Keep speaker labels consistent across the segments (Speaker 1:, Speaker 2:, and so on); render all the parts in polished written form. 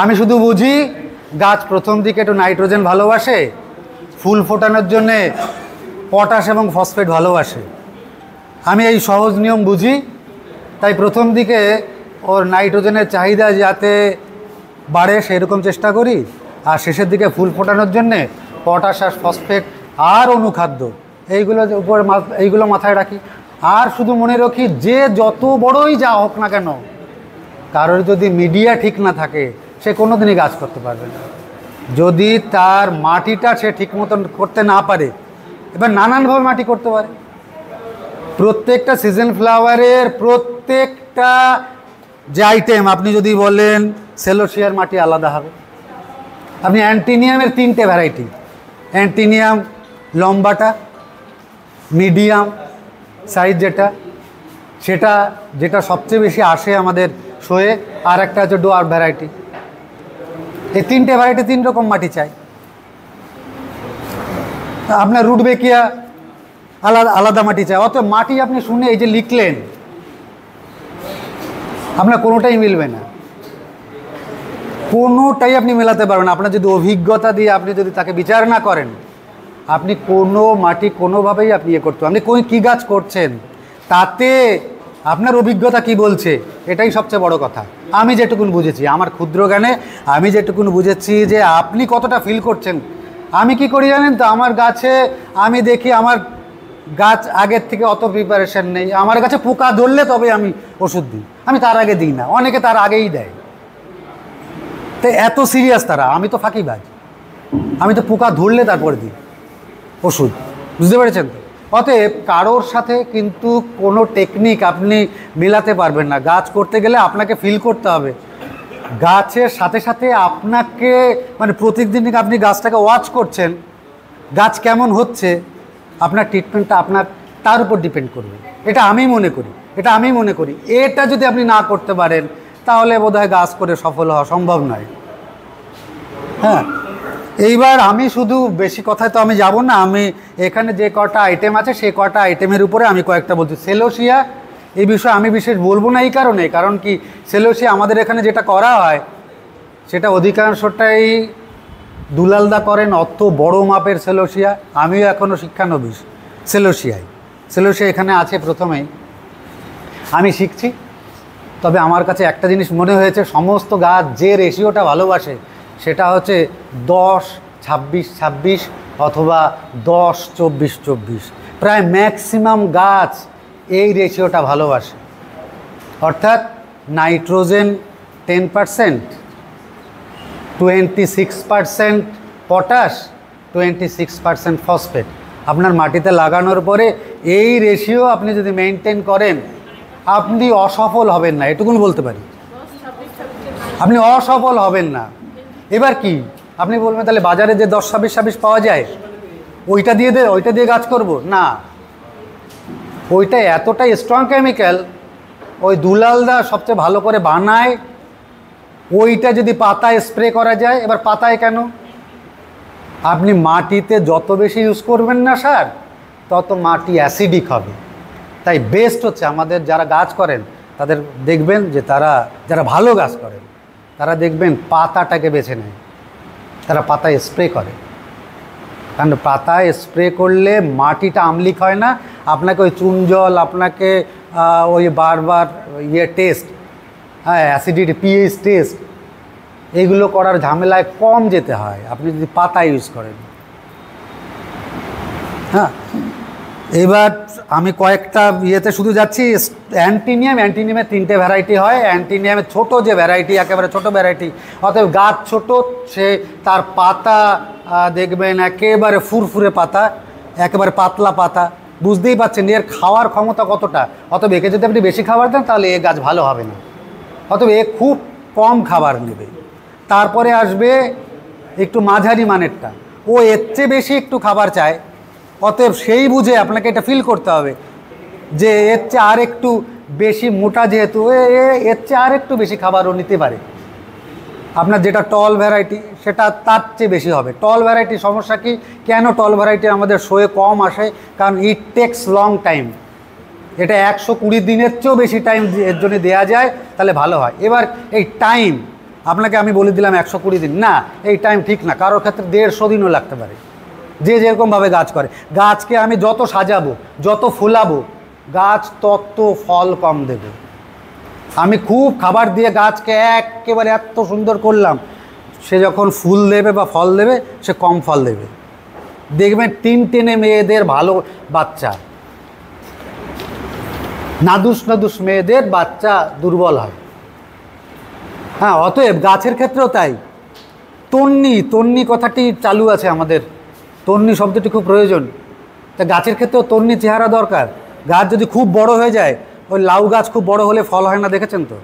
Speaker 1: আমি শুধু বুঝি গাছ প্রথম দিকে একটু নাইট্রোজেন ভালোবাসে, ফুল ফোটানোর জন্যে পটাশ এবং ফসফেট ভালোবাসে। আমি এই সহজ নিয়ম বুঝি, তাই প্রথম দিকে ওর নাইট্রোজেনের চাহিদা যাতে বাড়ে সেরকম চেষ্টা করি, আর শেষের দিকে ফুল ফোটানোর জন্যে পটাশ আর ফসফেট আর অনুখাদ্য এইগুলো মাথায় রাখি। আর শুধু মনে রাখি যে যত বড়ই যা হোক না কেন, কারোর যদি মিডিয়া ঠিক না থাকে সে কোনো দিনই গাছ করতে পারবে না। যদি তার মাটিটা সে ঠিক মতন করতে না পারে, এবার নানানভাবে মাটি করতে পারে। প্রত্যেকটা সিজন ফ্লাওয়ারের প্রত্যেকটা যে আইটেম, আপনি যদি বলেন সেলোসিয়ার মাটি আলাদা হবে। আপনি অ্যান্টিনিয়ামের 3টে ভ্যারাইটি, অ্যান্টিনিয়াম লম্বাটা, মিডিয়াম সাইজ যেটা সবচেয়ে বেশি আসে আমাদের শোয়ে, আর একটা হচ্ছে ডোয়ার্ফ ভ্যারাইটি। এই 3টে ভ্যারাইটি 3 রকম মাটি চাই। আপনার রুটবেকিয়া আলাদা মাটি চাই। অত মাটি আপনি শুনে এই যে লিখলেন, আপনার কোনোটাই মিলবে না, কোনোটাই আপনি মেলাতে পারবেন না। আপনার যদি অভিজ্ঞতা দিয়ে আপনি যদি তাকে বিচার না করেন, আপনি কোনো মাটি কোনোভাবেই আপনি করতে, আপনি কী গাছ করছেন তাতে আপনার অভিজ্ঞতা কি বলছে, এটাই সবচেয়ে বড় কথা। আমি যেটুকুন বুঝেছি, আমার ক্ষুদ্র জ্ঞানে আমি যেটুকুন বুঝেছি যে আপনি কতটা ফিল করছেন। আমি কি করি জানেন তো, আমার গাছে আমি দেখি আমার গাছ আগের থেকে অত প্রিপারেশন নেই, আমার গাছে পোকা ধরলে তবে আমি ওষুধ দিই, আমি তার আগে দিই না, অনেকে তার আগেই দেয়। তো এত সিরিয়াস তারা, আমি তো ফাঁকিবাজ, আমি তো পোকা ধরলে তারপরে দিই ওষুধ, বুঝতে পেরেছেন তো? অতএব কারোর সাথে কিন্তু কোনো টেকনিক আপনি মেলাতে পারবেন না। গাছ করতে গেলে আপনাকে ফিল করতে হবে, গাছের সাথে সাথে আপনাকে মানে প্রত্যেকদিন আপনি গাছটাকে ওয়াচ করছেন, গাছ কেমন হচ্ছে, আপনার ট্রিটমেন্টটা আপনার তার উপর ডিপেন্ড করবে। এটা আমি মনে করি এটা যদি আপনি না করতে পারেন তাহলে বোধহয় গাছ করে সফল হওয়া সম্ভব নয়। হ্যাঁ, এইবার আমি শুধু বেশি কথায় তো আমি যাব না, আমি এখানে যে কটা আইটেম আছে সেই কটা আইটেমের উপরে আমি কয়েকটা বলছি। সেলোসিয়া এই বিষয়ে আমি বিশেষ বলবো না এই কারণ কি, সেলোসিয়া আমাদের এখানে যেটা করা হয় সেটা অধিকাংশটাই দুলালদা করেন, অত বড় মাপের সেলোসিয়া। আমিও এখনও শিক্ষানবিশ সেলোসিয়া এখানে আছে প্রথমেই, আমি শিখছি। তবে আমার কাছে একটা জিনিস মনে হয়েছে, সমস্ত গাছ যে রেশিওটা ভালোবাসে সেটা হচ্ছে 10-26-26 অথবা 10-24-24। প্রায় ম্যাক্সিমাম গাছ এই রেশিওটা ভালোবাসে, অর্থাৎ নাইট্রোজেন 10%, 26% পটাশ, 26% ফসফেট। আপনার মাটিতে লাগানোর পরে এই রেশিও আপনি যদি মেনটেন করেন, আপনি অসফল হবেন না, এটুকুন বলতে পারি। আপনি অসফল হবেন না। এবার কি আপনি বলবেন তাহলে বাজারে যে 10-26-26 পাওয়া যায় ওইটা দিয়ে গাছ করব না, ওইটা এতটাই স্ট্রং কেমিক্যাল, ওই দুলালদা সবচেয়ে ভালো করে বানায়। ওইটা যদি পাতায় স্প্রে করা যায়, এবার পাতায় কেন, আপনি মাটিতে যত বেশি ইউজ করবেন না সার, তত মাটি অ্যাসিডিক হবে। তাই বেস্ট হচ্ছে আমাদের যারা গাছ করেন তাদের দেখবেন যে যারা ভালো গাছ করেন তারা দেখবেন পাতাটাকে বেছে নেয়, তারা পাতায় স্প্রে করে। কারণ পাতায় স্প্রে করলে মাটিটা আম্লিক হয় না, আপনাকে ওই চুন জল, আপনাকে ওই বারবার টেস্ট, হ্যাঁ অ্যাসিডিটি, পিএইচ টেস্ট, এইগুলো করার ঝামেলায় কম যেতে হয় আপনি যদি পাতা ইউজ করেন। হ্যাঁ, এবার আমি কয়েকটা শুধু যাচ্ছি। অ্যান্টিনিয়ামের 3টে ভ্যারাইটি হয়। অ্যান্টিনিয়ামের ছোটো যে ভ্যারাইটি, একেবারে ছোটো ভ্যারাইটি, অতএব গাছ ছোট, তার পাতা দেখবেন একেবারে ফুরফুরে পাতা, একেবারে পাতলা পাতা, বুঝতেই পারছেন এর খাওয়ার ক্ষমতা কতটা। অতএব একে যদি আপনি বেশি খাবার দেন তাহলে এ গাছ ভালো হবে না, অতএব এ খুব কম খাবার নেবে। তারপরে আসবে একটু মাঝারি মানেরটা, ও এর চেয়ে বেশি একটু খাবার চায়। অতএব সেই বুঝে আপনাকে এটা ফিল করতে হবে যে এর চেয়ে আর একটু বেশি মোটা, যেহেতু এর চেয়ে আর একটু বেশি খাবারও নিতে পারে। আপনার যেটা টল ভ্যারাইটি সেটা তার চেয়ে বেশি হবে। টল ভ্যারাইটি সমস্যা কি, কেন টল ভ্যারাইটি আমাদের শোয়ে কম আসে, কারণ ইট টেক্স লং টাইম। এটা 120 দিনের চেয়েও বেশি টাইম এর জন্য দেওয়া যায়, তাহলে ভালো হয়। এবার এই টাইম, আপনাকে আমি বলে দিলাম 120 দিন, না এই টাইম ঠিক না, কারোর ক্ষেত্রে 150 দিনও লাগতে পারে, যে যেরকমভাবে গাছ করে। গাছকে আমি যত সাজাবো, যত ফুলাবো, গাছ তত ফল কম দেবে। আমি খুব খাবার দিয়ে গাছকে একেবারে এত সুন্দর করলাম, সে যখন ফুল দেবে বা ফল দেবে, সে কম ফল দেবে। দেখবেন টেনে মেয়েদের ভালো বাচ্চা, নাদুস মেয়েদের বাচ্চা দুর্বল হয়। হ্যাঁ, অতএব গাছের ক্ষেত্রেও তাই। তন্নি কথাটি চালু আছে আমাদের, তন্নি শব্দটি খুব প্রয়োজন। তা গাছের ক্ষেত্রেও তন্নি চেহারা দরকার। গাছ যদি খুব বড় হয়ে যায়, ওই লাউ গাছ খুব বড় হলে ফল হয় না, দেখেছেন তো?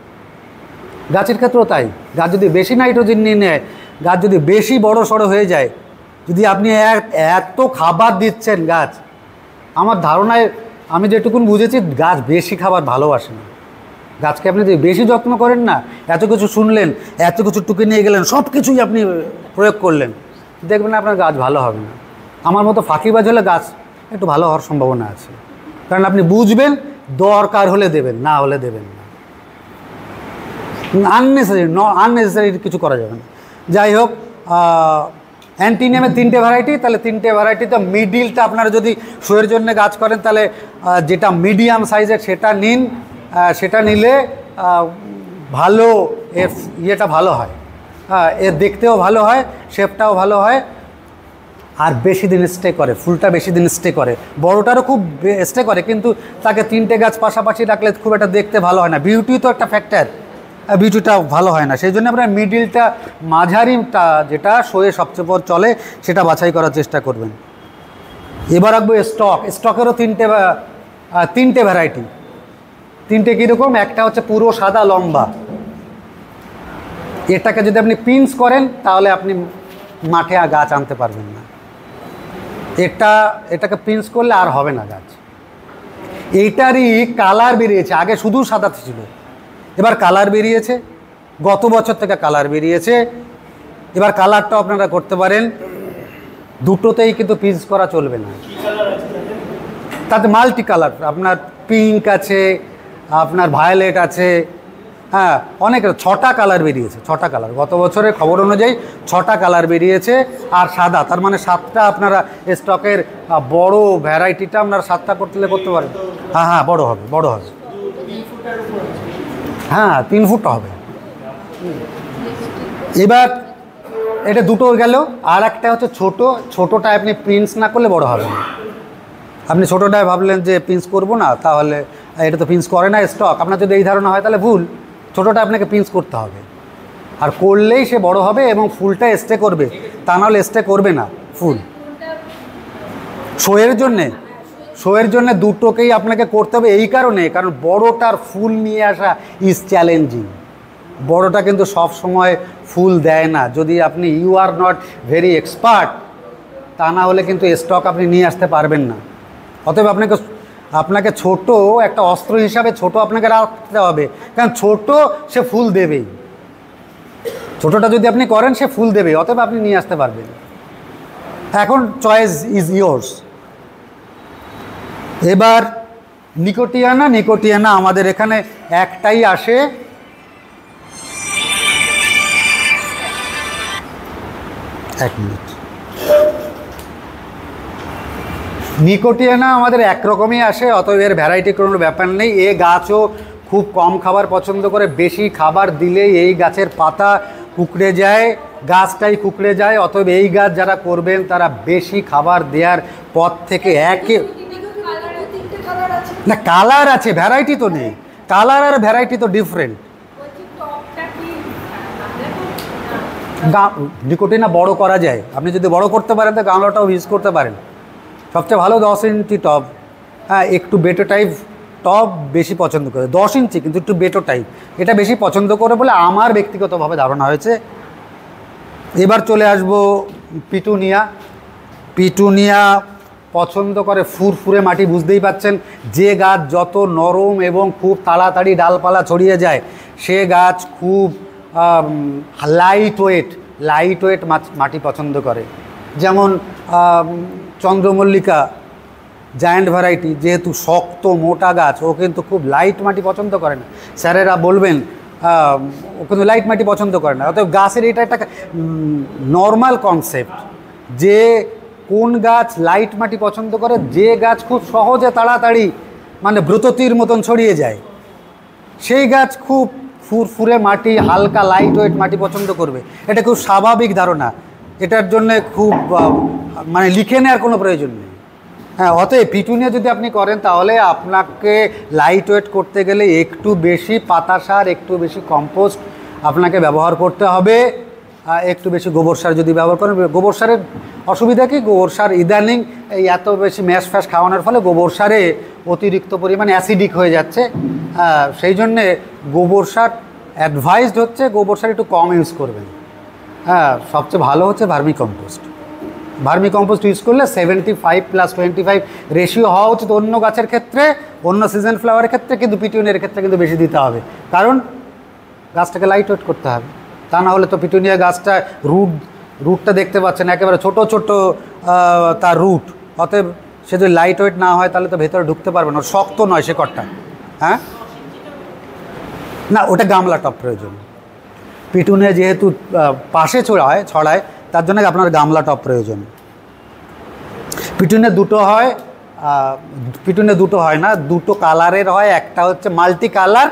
Speaker 1: গাছের ক্ষেত্রেও তাই। গাছ যদি বেশি নাইট্রোজেন নিয়ে নেয়, গাছ যদি বেশি বড় সড়ো হয়ে যায়, যদি আপনি এত খাবার দিচ্ছেন গাছ, আমার ধারণায় আমি যেটুকুন বুঝেছি, গাছ বেশি খাবার ভালোবাসে না। গাছকে আপনি যদি বেশি যত্ন করেন না, এত কিছু শুনলেন, এত কিছু টুকে নিয়ে গেলেন, সব কিছুই আপনি প্রয়োগ করলেন, দেখবেন আপনার গাছ ভালো হবে না। আমার মতো ফাঁকিবাজ হলে গাছ একটু ভালো হওয়ার সম্ভাবনা আছে, কারণ আপনি বুঝবেন, দরকার হলে দেবেন, না হলে দেবেন না। আননেসেসারি কিছু করা যাবে না। যাই হোক, অ্যান্টিনিয়ামের 3টে ভ্যারাইটি, তাহলে 3টে ভ্যারাইটিতে মিডিলটা আপনারা যদি শোয়ের জন্য গাছ করেন, তাহলে যেটা মিডিয়াম সাইজের সেটা নিন। সেটা নিলে ভালো, এর ইয়েটা ভালো হয়, এর দেখতেও ভালো হয়, শেপটাও ভালো হয়, আর বেশি দিন স্টে করে, ফুলটা বেশি দিন স্টে করে। বড়টারও খুব স্টে করে, কিন্তু তাকে 3টে গাছ পাশাপাশি রাখলে খুব একটা দেখতে ভালো হয় না। বিউটি তো একটা ফ্যাক্টর, বিউটিটা ভালো হয় না। সেই জন্য আপনার মিডিলটা, মাঝারিটা যেটা শোয়ে সবচেয়ে পর চলে, সেটা বাছাই করার চেষ্টা করবেন। এবার রাখবো স্টকেরও 3টে ভ্যারাইটি। 3টে কীরকম? একটা হচ্ছে পুরো সাদা লম্বা, এটাকে যদি আপনি পিন্স করেন তাহলে আপনি মাঠে আর গাছ আনতে পারবেন না। এটাকে পিন্স করলে আর হবে না গাছ। এইটারই কালার বেরিয়েছে, আগে শুধু সাদা ছিল, এবার কালার বেরিয়েছে, গত বছর থেকে কালার বেরিয়েছে। এবার কালারটাও আপনারা করতে পারেন, দুটোতেই কিন্তু পিন্স করা চলবে না। তাতে মাল্টি কালার, আপনার পিঙ্ক আছে, আপনার ভায়োলেট আছে, হ্যাঁ, অনেক 6টা কালার বেরিয়েছে। 6টা কালার গত বছরের খবর অনুযায়ী 6টা কালার বেরিয়েছে, আর সাদা, তার মানে 7টা আপনারা স্টকের বড় ভ্যারাইটিটা আপনারা 7টা করতে পারেন। হ্যাঁ, বড় হবে, হ্যাঁ 3 ফুট হবে। এবার এটা দুটো গেল, আর একটা হচ্ছে ছোটোটা আপনি প্রিন্স না করলে বড় হবে না। আপনি ছোটোটায় ভাবলেন যে প্রিন্স করবো না, তাহলে এটা তো প্রিন্স করে না স্টক, আপনার যদি এই ধারণা হয় তাহলে ভুল। ছোটোটা আপনাকে প্রিন্স করতে হবে, আর করলেই সে বড় হবে এবং ফুলটা স্টে করবে, তা নাহলে স্টে করবে না ফুল। শোয়ের জন্যে দুটোকেই আপনাকে করতে হবে, এই কারণ বড়টার ফুল নিয়ে আসা ইজ চ্যালেঞ্জিং। বড়টা কিন্তু সব সময় ফুল দেয় না, যদি আপনি you are not very expert, তা না হলে কিন্তু স্টক আপনি নিয়ে আসতে পারবেন না। অতএব আপনাকে ছোট একটা অস্ত্র হিসাবে ছোট আপনাকে রাখতে হবে, কারণ ছোট সে ফুল দেবেই। ছোটটা যদি আপনি করেন সে ফুল দেবে, অতএব আপনি নিয়ে আসতে পারবেন। এখন চয়েস ইজ ইয়োর্স। এবার নিকোটিয়ানা আমাদের এখানে একটাই আসে, এক মিনিট। নিকোটিয়ানা আমাদের একরকমই আসে, অতএব এর ভ্যারাইটি কোনো ব্যাপার নেই। এ গাছও খুব কম খাবার পছন্দ করে, বেশি খাবার দিলেই এই গাছের পাতা কুঁকড়ে যায়, গাছটাই কুঁকড়ে যায়। অতএব এই গাছ যারা করবেন তারা বেশি খাবার দেওয়ার পর থেকে না, কালার আছে, ভ্যারাইটি তো নেই। কালার আর ভ্যারাইটি তো ডিফারেন্ট। নিকোটিয়ানা বড় করা যায়, আপনি যদি বড় করতে পারেন তো গামলাটাও ইউজ করতে পারেন। সবচেয়ে ভালো 10 ইঞ্চি টব, হ্যাঁ, একটু বেটো টাইপ টব বেশি পছন্দ করে। 10 ইঞ্চি কিন্তু একটু বেটো টাইপ, এটা বেশি পছন্দ করে বলে আমার ব্যক্তিগতভাবে ধারণা হয়েছে। এবার চলে আসবো পিটুনিয়া পছন্দ করে ফুরফুরে মাটি, বুঝতেই পাচ্ছেন। যে গাছ যত নরম এবং খুব তাড়াতাড়ি ডালপালা ছড়িয়ে যায়, সে গাছ খুব লাইট ওয়েট মাটি পছন্দ করে। যেমন চন্দ্রমল্লিকা জায়ান্ট ভ্যারাইটি, যেহেতু শক্ত মোটা গাছ, ও কিন্তু খুব লাইট মাটি পছন্দ করে না। স্যারেরা বলবেন ও কিন্তু লাইট মাটি পছন্দ করে না। অতএব গাছের এটা একটা নর্মাল কনসেপ্ট যে কোন গাছ লাইট মাটি পছন্দ করে, যে গাছ খুব সহজে তাড়াতাড়ি মানে ব্রততির মতন ছড়িয়ে যায় সেই গাছ খুব ফুরফুরে মাটি, হালকা লাইট ওয়েট মাটি পছন্দ করবে। এটা খুব স্বাভাবিক ধারণা, এটার জন্য খুব মানে লিখে নেওয়ার কোনো প্রয়োজন নেই। হ্যাঁ, অতএব পিটুনিয়া যদি আপনি করেন তাহলে আপনাকে লাইট ওয়েট করতে গেলে একটু বেশি পাতা সার, একটু বেশি কম্পোস্ট আপনাকে ব্যবহার করতে হবে, একটু বেশি গোবর সার যদি ব্যবহার করেন। গোবর সারের অসুবিধা কি, গোবর সার ইদানিং এই এত বেশি ম্যাশ ফ্যাশ খাওয়ানোর ফলে গোবর সারে অতিরিক্ত পরিমাণে অ্যাসিডিক হয়ে যাচ্ছে। সেই জন্যে গোবর সার অ্যাডভাইসড হচ্ছে গোবর সার একটু কম ইউজ করবেন। হ্যাঁ, সবচেয়ে ভালো হচ্ছে vermi compost. Vermi compost use করলে 75+25 রেশিও হওয়া উচিত অন্য গাছের ক্ষেত্রে, অন্য সিজন ফ্লাওয়ারের ক্ষেত্রে, কিন্তু পিটুনিয়ার ক্ষেত্রে কিন্তু বেশি দিতে হবে, কারণ গাছটাকে লাইট ওয়েট করতে হবে। তা না হলে তো পিটুনিয়া গাছটা রুটটা দেখতে পাচ্ছেন একেবারে ছোট ছোট তার রুট, অতএব সে যদি লাইট ওয়েট না হয় তাহলে তো ভেতরে ঢুকতে পারবে না, শক্ত নয় শেকড়টা। হ্যাঁ, না ওটা গামলা টপ প্রয়োজন। পিটুনিয়া যেহেতু পাশে ছড়ায় তার জন্য আপনার গামলা টপ প্রয়োজন। পিটুনিয়া দুটো হয় না, দুটো কালারের হয়, একটা হচ্ছে মাল্টি কালার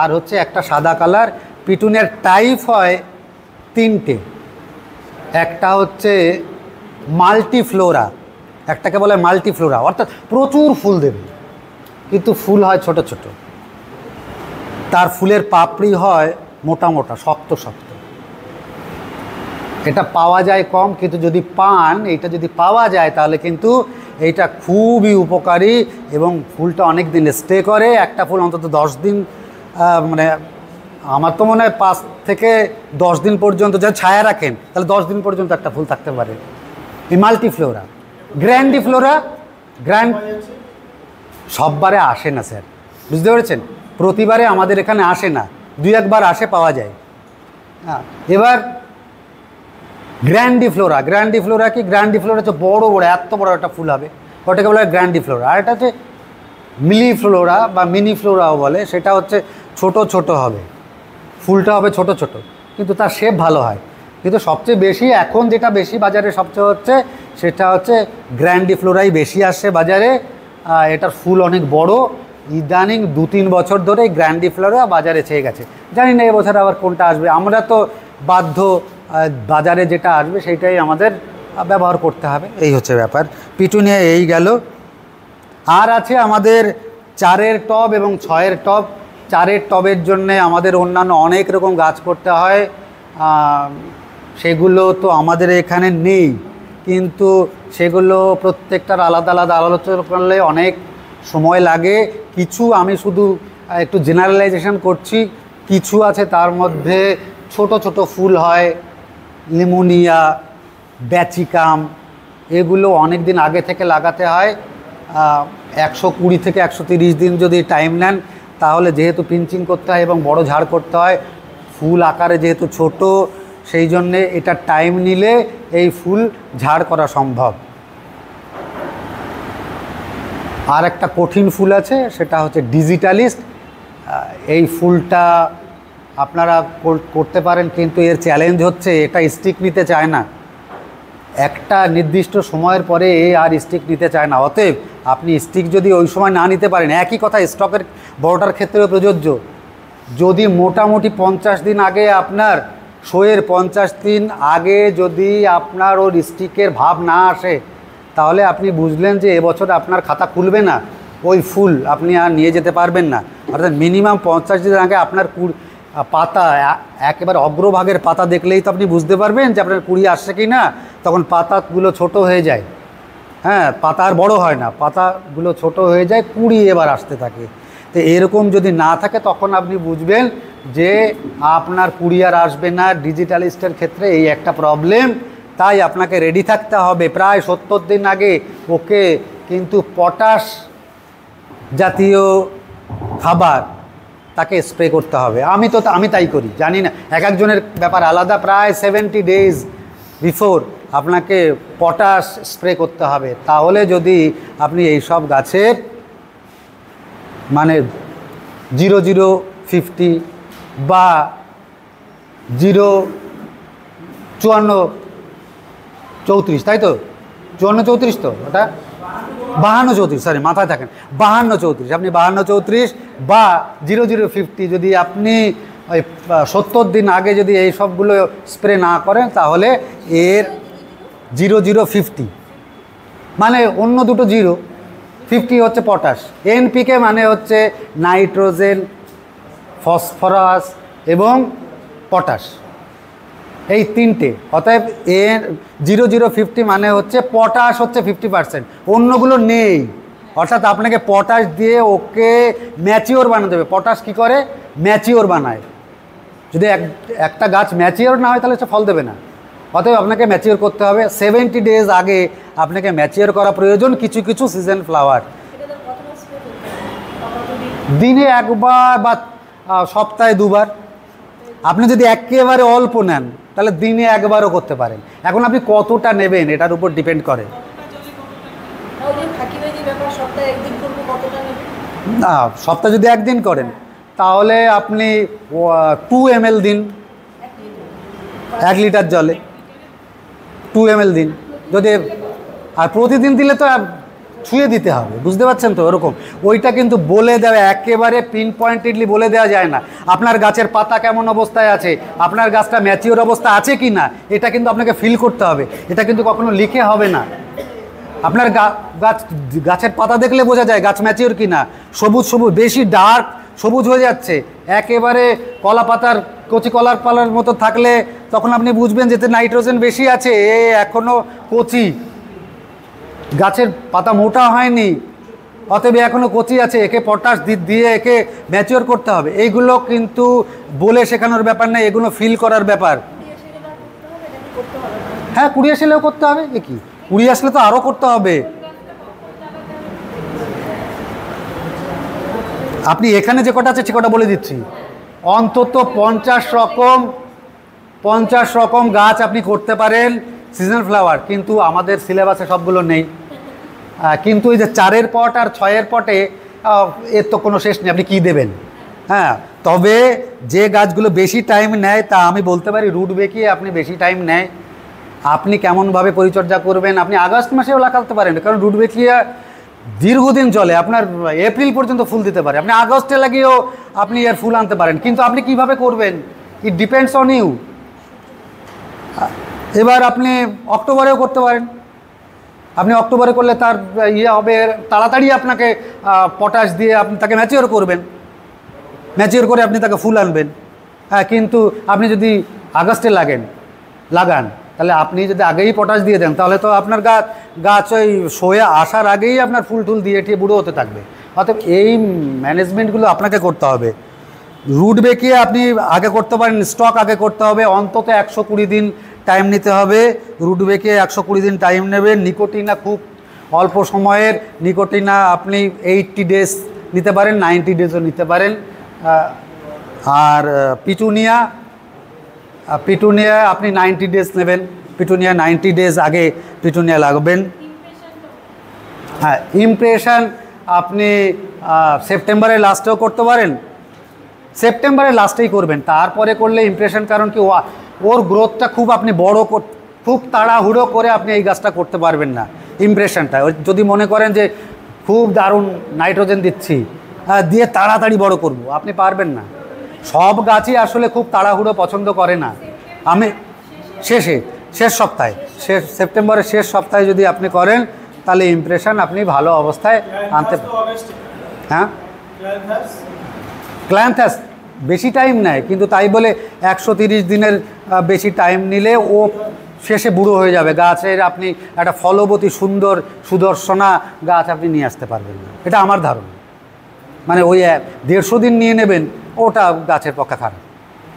Speaker 1: আর হচ্ছে একটা সাদা কালার। পিটুনিয়ার টাইপ হয় 3টে, একটা হচ্ছে মাল্টিফ্লোরা, একটাকে বলে মাল্টিফ্লোরা, অর্থাৎ প্রচুর ফুল দেবে কিন্তু ফুল হয় ছোট ছোট, তার ফুলের পাপড়ি হয় মোটা মোটা, শক্ত শক্ত। এটা পাওয়া যায় কম, কিন্তু যদি পান, এটা যদি পাওয়া যায় তাহলে কিন্তু এইটা খুবই উপকারী এবং ফুলটা অনেক দিন স্টে করে। একটা ফুল অন্তত 10 দিন, মানে আমার তো মনে হয় 5 থেকে 10 দিন পর্যন্ত, যা ছায়া রাখেন তাহলে 10 দিন পর্যন্ত একটা ফুল থাকতে পারে। এই মাল্টিফ্লোরা। গ্র্যান্ডিফ্লোরা, সববারে আসে না স্যার, বুঝতে পেরেছেন? প্রতিবারে আমাদের এখানে আসে না, 2-1বার আসে, পাওয়া যায়। হ্যাঁ, এবার গ্র্যান্ডিফ্লোরা কি? গ্র্যান্ডিফ্লোরা হচ্ছে বড় বড়, এত বড় একটা ফুল হবে, ওটাকে বলা হয় গ্র্যান্ডিফ্লোরা। আর এটা হচ্ছে মিলিফ্লোরা বা মিনিফ্লোরাও বলে, সেটা হচ্ছে ছোট ছোট হবে, ফুলটা হবে ছোট ছোট, কিন্তু তার শেপ ভালো হয়। কিন্তু সবচেয়ে বেশি এখন যেটা বেশি বাজারে সবচেয়ে হচ্ছে, সেটা হচ্ছে গ্র্যান্ডিফ্লোরাই বেশি আসছে বাজারে। এটার ফুল অনেক বড়। ইদানিং 2-3 বছর ধরে গ্র্যান্ডিফ্লোরা বাজারে ছেয়ে গেছে। জানি না এবছর আবার কোনটা আসবে, আমরা তো বাধ্য বাজারে যেটা আসবে সেইটাই আমাদের ব্যবহার করতে হবে, এই হচ্ছে ব্যাপার। পিটুনিয়া এই গেল। আর আছে আমাদের 4-এর টব এবং 6-এর টব। 4-এর টবের জন্যে আমাদের অন্যান্য অনেক রকম গাছ করতে হয়, সেগুলো তো আমাদের এখানে নেই, কিন্তু সেগুলো প্রত্যেকটার আলাদা আলাদা আলোচনা করলে অনেক সময় লাগে। কিছু আমি শুধু একটু জেনারেলাইজেশন করছি, কিছু আছে তার মধ্যে ছোট ছোট ফুল হয়, লিমোনিয়া, ব্যাচিকাম, এগুলো অনেক দিন আগে থেকে লাগাতে হয়। 120 থেকে 130 দিন যদি টাইম নেন তাহলে, যেহেতু পিঞ্চিং করতে হয় এবং বড় ঝাড় করতে হয়, ফুল আকারে যেহেতু ছোট, সেই জন্যে এটা টাইম নিলে এই ফুল ঝাড় করা সম্ভব। আর একটা কঠিন ফুল আছে, সেটা হচ্ছে ডিজিটালিস্ট। এই ফুলটা আপনারা করতে পারেন, কিন্তু এর চ্যালেঞ্জ হচ্ছে এটা স্টিক নিতে চায় না, একটা নির্দিষ্ট সময়ের পরে আর স্টিক নিতে চায় না। অতএব আপনি স্টিক যদি ওই সময় না নিতে পারেন, একই কথা স্টকের বড়টার ক্ষেত্রেও প্রযোজ্য। যদি মোটামুটি 50 দিন আগে আপনার শোয়ের 50 দিন আগে যদি আপনার ওর স্টিকের ভাব না আসে, তাহলে আপনি বুঝলেন যে এবছর আপনার খাতা খুলবে না, ওই ফুল আপনি আর নিয়ে যেতে পারবেন না। অর্থাৎ মিনিমাম 50 দিন আগে আপনার পাতা, একেবারে অগ্রভাগের পাতা দেখলেই তো আপনি বুঝতে পারবেন যে আপনার কুড়ি আসছে কি না। তখন পাতাগুলো ছোট হয়ে যায়, হ্যাঁ, পাতা আর বড় হয় না, পাতাগুলো ছোট হয়ে যায়, কুড়ি এবার আসতে থাকে। তো এরকম যদি না থাকে তখন আপনি বুঝবেন যে আপনার কুড়ি আর আসবে না। ডিজিটালিস্টের ক্ষেত্রে এই একটা প্রবলেম, তাই আপনাকে রেডি থাকতে হবে প্রায় 70 দিন আগে ওকে কিন্তু পটাশ জাতীয় খাবার তাকে স্প্রে করতে হবে। আমি তাই করি, জানি না এক একজনের ব্যাপার আলাদা। প্রায় 70 ডেজ বিফোর আপনাকে পটাশ স্প্রে করতে হবে, তাহলে যদি আপনি এই সব গাছের মানে 0050 বা 0-54-34, তাই তো? 54-34 তো ওটা, 52-34, সরি মাথায় থাকেন, 52-34। আপনি 52-34 বা 00-50 যদি আপনি ওই 70 দিন আগে যদি এই সবগুলো স্প্রে না করেন, তাহলে এর 00-50 মানে অন্য দুটো 0, 50 হচ্ছে পটাশ। এনপিকে মানে হচ্ছে নাইট্রোজেন, ফসফরাস এবং পটাশ, এই তিনটে। অতএব এর 00-50 মানে হচ্ছে পটাশ হচ্ছে 50%, অন্যগুলো নেই। অর্থাৎ আপনাকে পটাশ দিয়ে ওকে ম্যাচিওর বানাতে হবে। পটাশ কী করে? ম্যাচিওর বানায়। যদি একটা গাছ ম্যাচিওর না হয় তাহলে সে ফল দেবে না। অতএব আপনাকে ম্যাচিওর করতে হবে। 70 ডেজ আগে আপনাকে ম্যাচিওর করা প্রয়োজন কিছু কিছু সিজন ফ্লাওয়ার। দিনে একবার বা সপ্তাহে দুবার। আপনি যদি একেবারে অল্প নেন তাহলে দিনে একবারও করতে পারেন। এখন আপনি কতটা নেবেন এটার উপর ডিপেন্ড করে। না, সপ্তাহে যদি একদিন করেন তাহলে আপনি 2 ml দিন 1 লিটার জলে, 2 ml দিন। যদি আর প্রতিদিন দিলে তো ছুঁয়ে দিতে হবে, বুঝতে পারছেন তো? ওরকম ওইটা কিন্তু বলে দেওয়া একেবারে পিন পয়েন্টেডলি বলে দেওয়া যায় না। আপনার গাছের পাতা কেমন অবস্থায় আছে, আপনার গাছটা ম্যাচিওর অবস্থা আছে কি না, এটা কিন্তু আপনাকে ফিল করতে হবে। এটা কিন্তু কখনো লিখে হবে না। আপনার গাছের পাতা দেখলে বোঝা যায় গাছ ম্যাচিওর কি না। সবুজ সবুজ, বেশি ডার্ক সবুজ হয়ে যাচ্ছে, একেবারে কলা পাতার কচি কলার পালার মতো থাকলে তখন আপনি বুঝবেন যে নাইট্রোজেন বেশি আছে, এ এখনও কচি, গাছের পাতা মোটা হয়নি, অতএব এখনও কচি আছে, একে পটাশ দিয়ে একে ম্যাচিওর করতে হবে। এইগুলো কিন্তু বলে শেখানোর ব্যাপার না, এগুলো ফিল করার ব্যাপার। হ্যাঁ, 20 আসলেও করতে হবে। এ কি 20 আসলে তো আরও করতে হবে। আপনি এখানে যে কটা আছে সে কটা বলে দিচ্ছি। অন্তত 50 রকম গাছ আপনি করতে পারেন সিজনাল ফ্লাওয়ার, কিন্তু আমাদের সিলেবাসে সবগুলো নেই। কিন্তু এই যে 4-এর পট আর 6-এর পটে এর তো কোনো শেষ নেই, আপনি কী দেবেন। হ্যাঁ, তবে যে গাছগুলো বেশি টাইম নেয় তা আমি বলতে পারি রুট বেঁকিয়ে আপনি বেশি টাইম নেয়। আপনি কেমনভাবে পরিচর্যা করবেন, আপনি আগস্ট মাসেও লাগাতে পারেন, কারণ রুট বেঁকিয়ে দীর্ঘদিন চলে, আপনার এপ্রিল পর্যন্ত ফুল দিতে পারে। আপনি আগস্টে লাগিয়েও আপনি এর ফুল আনতে পারেন, কিন্তু আপনি কিভাবে করবেন ইট ডিপেন্ডস অন ইউ। এবার আপনি অক্টোবরেও করতে পারেন। আপনি অক্টোবরে করলে তার ইয়ে হবে, তাড়াতাড়ি আপনাকে পটাশ দিয়ে আপনি তাকে ম্যাচিওর করবেন, ম্যাচিওর করে আপনি তাকে ফুল আনবেন। হ্যাঁ, কিন্তু আপনি যদি আগস্টে লাগান তাহলে আপনি যদি আগেই পটাশ দিয়ে দেন তাহলে তো আপনার গাছ ওই শোয়ে আসার আগেই আপনার ফুল টুল দিয়ে টিয়ে বুড়ো হতে থাকবে। অতএব এই ম্যানেজমেন্টগুলো আপনাকে করতে হবে। রুট বেঁকিয়ে আপনি আগে করতে পারেন, স্টক আগে করতে হবে, অন্তত 120 দিন টাইম নিতে হবে। রুট বেঁকিয়ে 120 দিন টাইম নেবেন। নিকোটিনা খুব অল্প সময়ের, নিকোটিনা আপনি 80 ডেজ নিতে পারেন, 90 ডেজও নিতে পারেন। আর পিটুনিয়া আপনি 90 ডেজ নেবেন। পিটুনিয়া 90 ডেজ আগে পিটুনিয়া লাগবেন। হ্যাঁ, ইমপ্রেশন আপনি সেপ্টেম্বরের লাস্টেও করতে পারেন, সেপ্টেম্বরের লাস্টেই করবেন, তারপরে করলে ইমপ্রেশন, কারণ কি ওর গ্রোথটা খুব আপনি খুব তাড়াহুড়ো করে আপনি এই গাছটা করতে পারবেন না। ইমপ্রেশনটা যদি মনে করেন যে খুব দারুণ নাইট্রোজেন দিচ্ছি দিয়ে তাড়াতাড়ি বড় করব, আপনি পারবেন না। সব গাছই আসলে খুব তাড়াহুড়ো পছন্দ করে না। আমি শেষ সপ্তাহে সেপ্টেম্বরের শেষ সপ্তাহে যদি আপনি করেন তাহলে ইমপ্রেশন আপনি ভালো অবস্থায় আনতে পারেন। হ্যাঁ, ক্ল্যান্থাস বেশি টাইম নেয়, কিন্তু তাই বলে 130 দিনের বেশি টাইম নিলে ও শেষে বুড়ো হয়ে যাবে। গাছের আপনি একটা ফলবতী সুন্দর সুদর্শনা গাছ আপনি নিয়ে আসতে পারবেন না, এটা আমার ধারণা। মানে ওই 150 দিন নিয়ে নেবেন, ওটা গাছের পক্ষে খারাপ,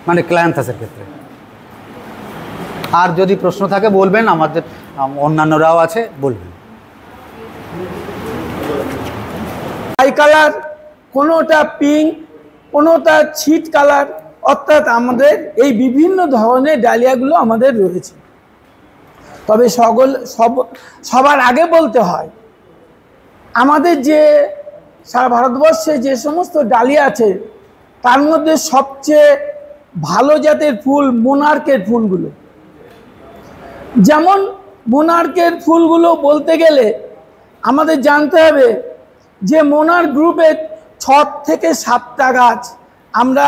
Speaker 1: মানে ক্ল্যান্থাসের ক্ষেত্রে। আর যদি প্রশ্ন থাকে বলবেন, আমাদের অন্যান্যরাও আছে, বলবেন।
Speaker 2: হাই কালার, কোনোটা পিঙ্ক, কোনোটা ছিট কালার, অর্থাৎ আমাদের এই বিভিন্ন ধরনের ডালিয়াগুলো আমাদের রয়েছে। তবে সবার আগে বলতে হয়, আমাদের যে সারা ভারতবর্ষে যে সমস্ত ডালিয়া আছে তার মধ্যে সবচেয়ে ভালো জাতের ফুল মোনার্কের ফুলগুলো। যেমন মোনার্কের ফুলগুলো বলতে গেলে আমাদের জানতে হবে যে মোনার্ক গ্রুপের 6 থেকে 7টা গাছ আমরা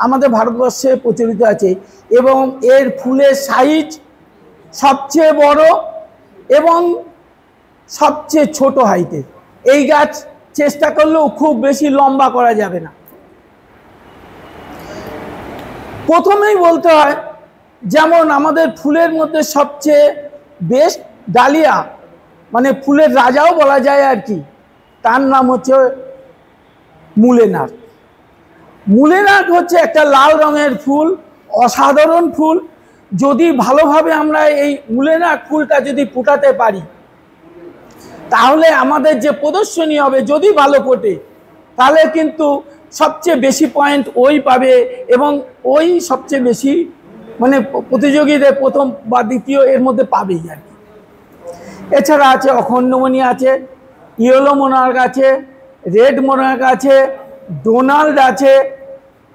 Speaker 2: আমাদের ভারতবর্ষে প্রচলিত আছে, এবং এর ফুলের সাইজ সবচেয়ে বড় এবং সবচেয়ে ছোট হাইটের। এই গাছ চেষ্টা করলেও খুব বেশি লম্বা করা যাবে না। প্রথমেই বলতে হয়, যেমন আমাদের ফুলের মধ্যে সবচেয়ে বেস্ট ডালিয়া, মানে ফুলের রাজাও বলা যায় আর কি, তার নাম হচ্ছে মুলেনার। মুলেনার হচ্ছে একটা লাল রঙের ফুল, অসাধারণ ফুল। যদি ভালোভাবে আমরা এই মুলেনার ফুলটা যদি ফুটাতে পারি, তাহলে আমাদের যে প্রদর্শনী হবে যদি ভালো ফোটে, তাহলে কিন্তু সবচেয়ে বেশি পয়েন্ট ওই পাবে, এবং ওই সবচেয়ে বেশি মানে প্রতিযোগীদের প্রথম বা দ্বিতীয় এর মধ্যে পাবেই আর কি। এছাড়া আছে অখণ্ডমণি আছে, ইয়েলো মোনার্ক আছে, রেড মোনার্ক আছে, ডোনাল্ড আছে।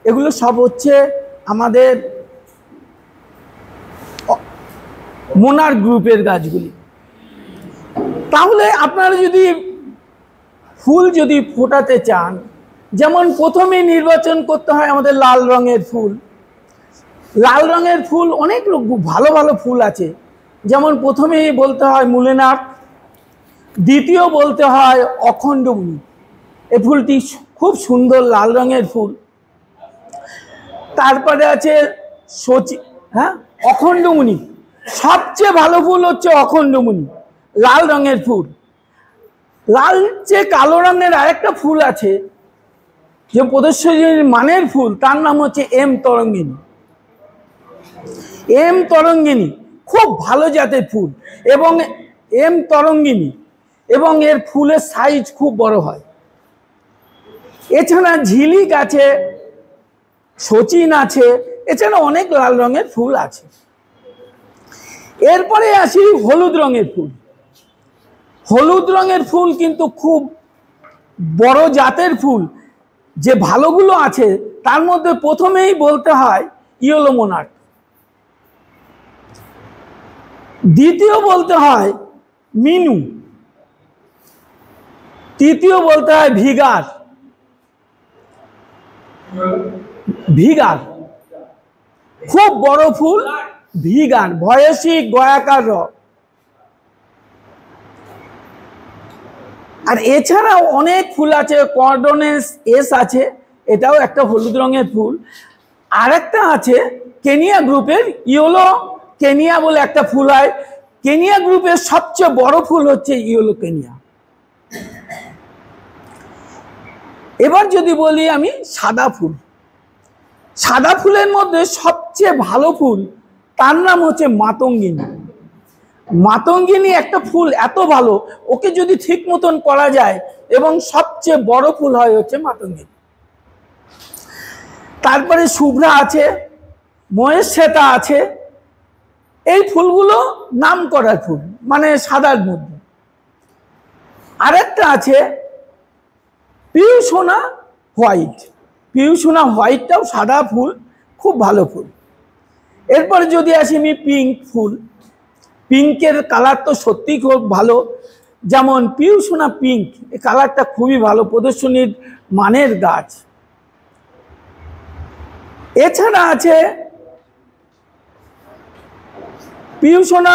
Speaker 2: এগুলো সব হচ্ছে আমাদের মোনার্ক গ্রুপের গাছগুলি। তাহলে আপনারা যদি ফুল যদি ফোটাতে চান, যেমন প্রথমে নির্বাচন করতে হয় আমাদের লাল রঙের ফুল। লাল রঙের ফুল অনেক ভালো ভালো ফুল আছে, যেমন প্রথমেই বলতে হয় মুলেনার, দ্বিতীয় বলতে হয় অখণ্ডমণি। এই ফুলটি খুব সুন্দর লাল রঙের ফুল। তারপরে আছে অখণ্ডমণি। সবচেয়ে ভালো ফুল হচ্ছে অখণ্ডমণি, লাল রঙের ফুল। লাল যে কালো রঙের আরেকটা ফুল আছে যে প্রদর্শনীর মানের ফুল, তার নাম হচ্ছে এম তরঙ্গিনী। এম তরঙ্গিনী খুব ভালো জাতের ফুল, এবং এম তরঙ্গিনী এবং এর ফুলের সাইজ খুব বড় হয়। এছাড়া ঝিলিক আছে, সচিন আছে, এছাড়া অনেক লাল রঙের ফুল আছে। এরপরে আসি হলুদ রঙের ফুল। হলুদ রঙের ফুল কিন্তু খুব বড় জাতের ফুল। যে ভালোগুলো আছে তার মধ্যে প্রথমেই বলতে হয় ইয়েলো মোনার্ক, দ্বিতীয় বলতে হয় মিনু, তৃতীয় বলতে হয় ভিগার। ভিগার খুব বড় ফুল, ভিগার ভয়েসি গয়াকার র। আর এছাড়াও অনেক ফুল আছে, কর্ডনেস এস আছে, এটাও একটা হলুদ রঙের ফুল। আর একটা আছে কেনিয়া গ্রুপের ইয়েলো কেনিয়া বলে একটা ফুল হয়। কেনিয়া গ্রুপের সবচেয়ে বড় ফুল হচ্ছে ইয়েলো কেনিয়া। এবার যদি বলি আমি সাদা ফুল, সাদা ফুলের মধ্যে সবচেয়ে ভালো ফুল, তার নাম হচ্ছে মাতঙ্গিনী। মাতঙ্গিনী একটা ফুল এত ভালো, ওকে যদি ঠিক মতন করা যায়, এবং সবচেয়ে বড় ফুল হয় হচ্ছে মাতঙ্গিনী। তারপরে শুভ্রা আছে, মহেশ শ্বেতা আছে। এই ফুলগুলো নাম করার ফুল, মানে সাদার মধ্যে। আরেকটা আছে পিউসোনা হোয়াইট। পিউসোনা হোয়াইটটাও সাদা ফুল, খুব ভালো ফুল। এরপরে যদি আসি আমি পিঙ্ক ফুল, পিঙ্কের কালার তো সত্যি খুব ভালো। যেমন পিউসোনা পিঙ্ক, এই কালারটা খুবই ভালো, প্রদর্শনীর মানের গাছ। এছাড়া আছে পিউসোনা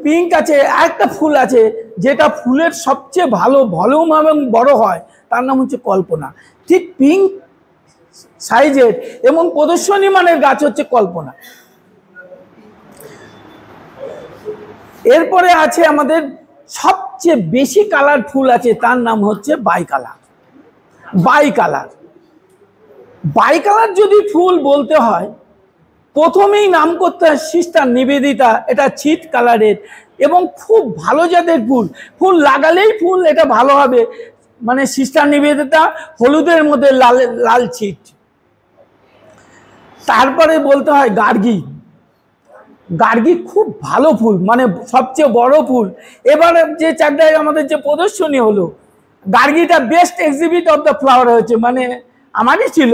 Speaker 2: পিঙ্ক আছে, আরেকটা ফুল আছে যেটা ফুলের সবচেয়ে ভালো ভলিউম এবং বড় হয়, তার নাম হচ্ছে কল্পনা। ঠিক পিঙ্ক সাইজের এবং প্রদর্শনী মানের গাছ হচ্ছে কল্পনা। এরপরে আছে আমাদের সবচেয়ে বেশি কালার ফুল আছে, তার নাম হচ্ছে বাইকালার। বাইকালার বাইকালার যদি ফুল বলতে হয়, প্রথমেই নাম করতে হয় সিস্টার নিবেদিতা। এটা ছিট কালারের এবং খুব ভালো জাতের ফুল। ফুল লাগালেই ফুল এটা ভালো হবে, মানে সিস্টার নিবেদিতা হলুদের মধ্যে লাল লাল ছিট। তারপরে বলতে হয় গার্গী। গার্গী খুব ভালো ফুল, মানে সবচেয়ে বড় ফুল। এবারে যে চারটায় আমাদের যে প্রদর্শনী হলো, গার্গীটা best exhibit of the flower হয়েছে, মানে আমারই ছিল,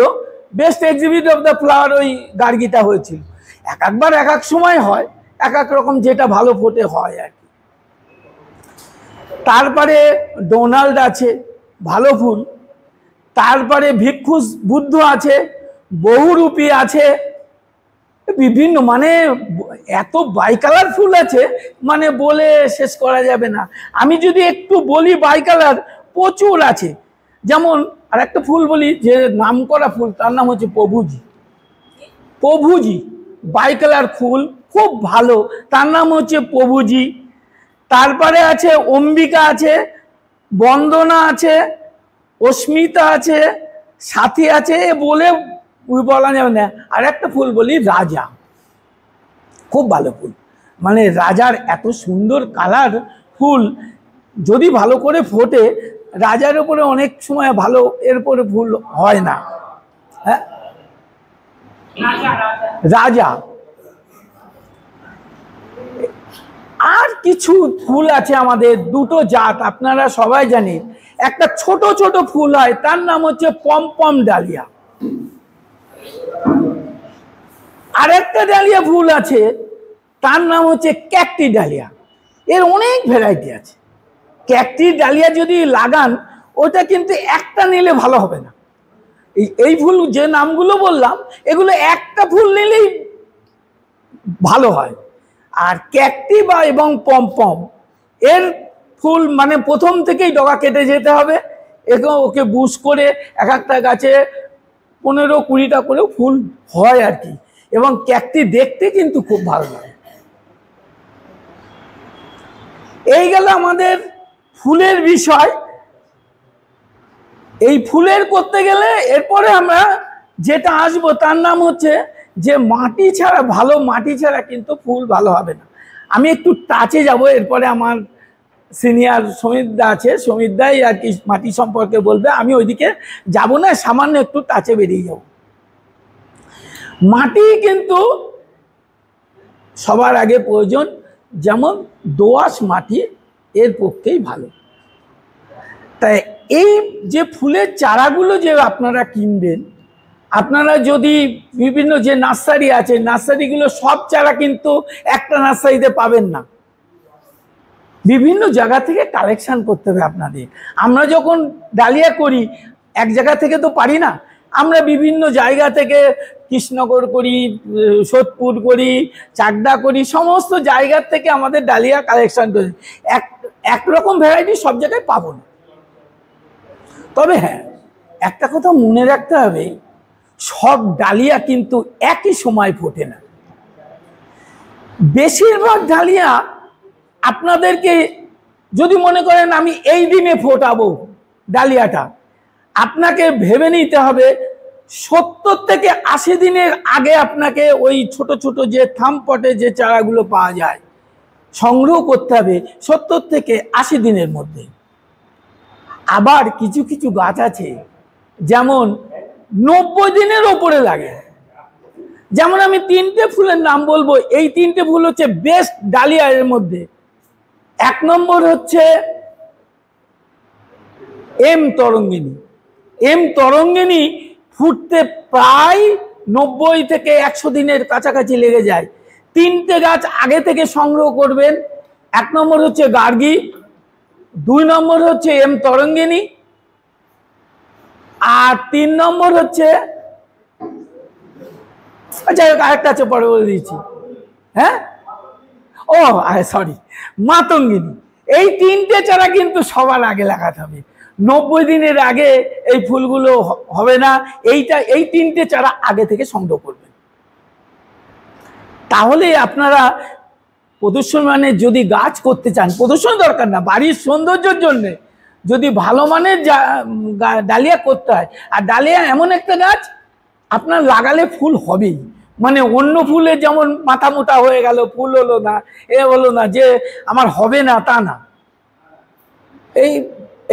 Speaker 2: best exhibit of the flower ওই গার্গিটা হয়েছিল। এক একবার এক এক সময় হয়, এক এক রকম যেটা ভালো ফোটে হয় আর কি। তারপরে ডোনাল্ড আছে, ভালো ফুল। তারপরে ভিক্ষুস বুদ্ধ আছে, বহুরূপী আছে, বিভিন্ন মানে এত বাইকালার ফুল আছে মানে বলে শেষ করা যাবে না। আমি যদি একটু বলি বাইকালার প্রচুর আছে। যেমন আর একটা ফুল বলি যে নাম করা ফুল, তার নাম হচ্ছে প্রভুজি। প্রভুজি বাইকালার ফুল, খুব ভালো, তার নাম হচ্ছে প্রভুজি। তারপরে আছে অম্বিকা আছে, বন্দনা আছে, অস্মিতা আছে, সাথী আছে, বলে বলা যাবে না। আর একটা ফুল বলি রাজা, খুব ভালো ফুল, মানে রাজার এত সুন্দর কালার ফুল, যদি ভালো করে ফোটে রাজার উপরে অনেক সময় ভালো এরপরে ফুল হয় না। হ্যাঁ, রাজা। আর কিছু ফুল আছে আমাদের, দুটো জাত আপনারা সবাই জানেন। একটা ছোট ছোট ফুল হয়, তার নাম হচ্ছে পমপম ডালিয়া। আর একটা ডালিয়া ফুল আছে, তার নাম হচ্ছে ক্যাকটি ডালিয়া। এর অনেক ভ্যারাইটি আছে। ক্যাকটি ডালিয়া যদি লাগান, ওটা কিন্তু একটা নিলে ভালো হবে না। এই ফুল যে নামগুলো বললাম, এগুলো একটা ফুল নিলেই ভালো হয়। আর ক্যাকটি বা এবং পমপম এর ফুল মানে প্রথম থেকেই ডগা কেটে যেতে হবে, ওকে বুশ করে এক একটা গাছে 15-20টা করেও ফুল হয় আর কি। এবং ক্যাকটি দেখতে কিন্তু খুব ভালো লাগে। এই গেল আমাদের ফুলের বিষয়। এই ফুলের করতে গেলে এরপরে আমরা যেটা আসবো তার নাম হচ্ছে যে মাটি ছাড়া, ভালো মাটি ছাড়া কিন্তু ফুল ভালো হবে না। আমি একটু টাচে যাব, এরপরে আমার সিনিয়র সমিতদা আছে, সমিতদাই আর কি মাটি সম্পর্কে বলবে। আমি ওইদিকে যাব না, সামান্য একটু টাচে বেরিয়ে যাব। মাটি কিন্তু সবার আগে প্রয়োজন, যেমন দোআঁশ মাটি এর পক্ষেই ভালো। তাই এই যে ফুলের চারাগুলো যে আপনারা কিনবেন, আপনারা যদি বিভিন্ন যে নার্সারি আছে, নার্সারিগুলো সব চারা কিন্তু একটা নার্সারিতে পাবেন না, বিভিন্ন জায়গা থেকে কালেকশন করতে হবে আপনাদের। আমরা যখন ডালিয়া করি এক জায়গা থেকে তো পারি না, আমরা বিভিন্ন জায়গা থেকে কৃষ্ণনগর করি, সোদপুর করি, চাকদা করি, সমস্ত জায়গার থেকে আমাদের ডালিয়া কালেকশন করি। একরকম ভ্যারাইটি সব জায়গায় পাবো না। তবে হ্যাঁ, একটা কথা মনে রাখতে হবে, সব ডালিয়া কিন্তু একই সময় ফোটে না। বেশিরভাগ ডালিয়া আপনাদেরকে যদি মনে করেন আমি এই দিনে ফোটাবো ডালিয়াটা, আপনাকে ভেবে নিতে হবে 70 থেকে 80 দিনের আগে আপনাকে ওই ছোট ছোট যে থামপটে যে চারাগুলো পাওয়া যায় সংগ্রহ করতে হবে 70 থেকে 80 দিনের মধ্যে। আবার কিছু কিছু গাছ আছে যেমন 90 দিনের ওপরে লাগে। যেমন আমি 3টে ফুলের নাম বলবো, এই 3টে ফুল হচ্ছে বেস্ট ডালিয়া। এর মধ্যে 1 নম্বর হচ্ছে এম তরঙ্গিনী। এম তরঙ্গিনী ফুটতে প্রায় 90 থেকে 100 দিনের কাছাকাছি লেগে যায়। 3টে গাছ আগে থেকে সংগ্রহ করবেন। 1 নম্বর হচ্ছে গার্গী, 2 নম্বর হচ্ছে এম তরঙ্গিনী, আর 3 নম্বর হচ্ছে, আচ্ছা আরেকটা আছে পরে বলে দিচ্ছি, হ্যাঁ, ও সরি, মাতঙ্গিনী। এই 3টে চারা কিন্তু সবার আগে লাগাতে হবে। 90 দিনের আগে এই ফুলগুলো হবে না। এই 3টে চারা আগে থেকে সংগ্রহ করবেন। তাহলে আপনারা প্রদর্শন মানে যদি গাছ করতে চান, প্রদর্শন দরকার না, বাড়ির সৌন্দর্যের জন্য যদি ভালো মানের ডালিয়া করতে হয়, আর ডালিয়া এমন একটা গাছ আপনার লাগালে ফুল হবেই। মানে অন্য ফুলে যেমন মাথা মোটা হয়ে গেল, ফুল হলো না, এ হলো না, যে আমার হবে না তা না।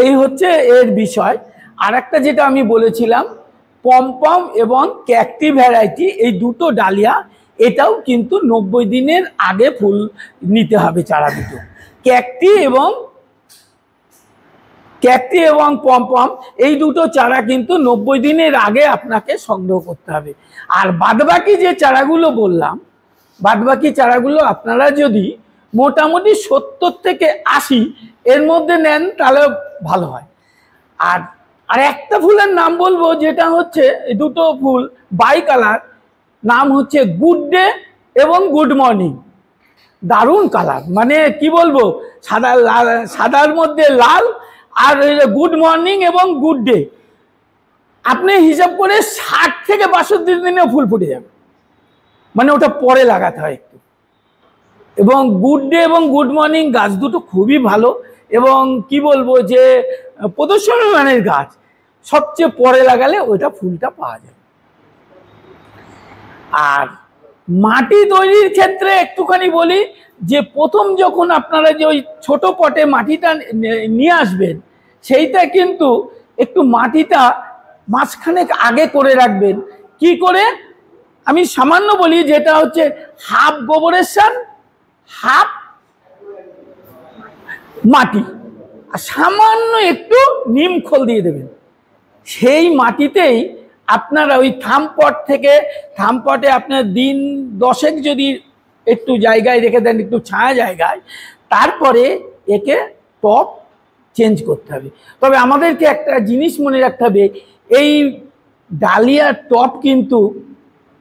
Speaker 2: এই হচ্ছে এর বিষয়। আর একটা যেটা আমি বলেছিলাম, পমপম এবং ক্যাকটি ভ্যারাইটি, এই দুটো ডালিয়া, এটাও কিন্তু 90 দিনের আগে ফুল নিতে হবে চারা দুটো, ক্যাকটি এবং ক্যাকটি এবং পমপম এই দুটো চারা কিন্তু 90 দিনের আগে আপনাকে সংগ্রহ করতে হবে। আর বাদবাকি যে চারাগুলো বললাম, বাদবাকি চারাগুলো আপনারা যদি মোটামুটি 70 থেকে 80 এর মধ্যে নেন তাহলে ভালো হয়। আর আর একটা ফুলের নাম বলবো, যেটা হচ্ছে এই দুটো ফুল বাই কালার, নাম হচ্ছে গুড ডে এবং গুড মর্নিং। দারুণ কালার, মানে কি বলবো, সাদা লাল, সাদার মধ্যে লাল, আর গুড মর্নিং এবং গুড ডে আপনি হিসাব করে 60 থেকে 62 দিনে ফুল ফুটে যাবে, মানে ওটা পরে লাগাতে হয় একটু। এবং গুড ডে এবং গুড মর্নিং গাছ দুটো খুবই ভালো, এবং কি বলবো যে প্রদর্শনী মানের গাছ, সবচেয়ে পরে লাগালে ওইটা ফুলটা পাওয়া যাবে। আর মাটি তৈরির ক্ষেত্রে একটুখানি বলি যে প্রথম যখন আপনারা যে ওই ছোট পটে মাটিটা নিয়ে আসবেন, সেইটা কিন্তু একটু মাটিটা মাসখানেক আগে করে রাখবেন। কি করে আমি সামান্য বলি, যেটা হচ্ছে হাফ গোবরের সার, হাফ মাটি, আর সামান্য একটু নিম খোল দিয়ে দেবেন। সেই মাটিতেই আপনারা ওই থামপট থেকে, থামপটে আপনার দিন 10 যদি একটু জায়গায় রেখে দেন, একটু ছায়া জায়গায়, তারপরে একে টপ চেঞ্জ করতে হবে। তবে আমাদেরকে একটা জিনিস মনে রাখতে হবে, এই ডালিয়ার টপ কিন্তু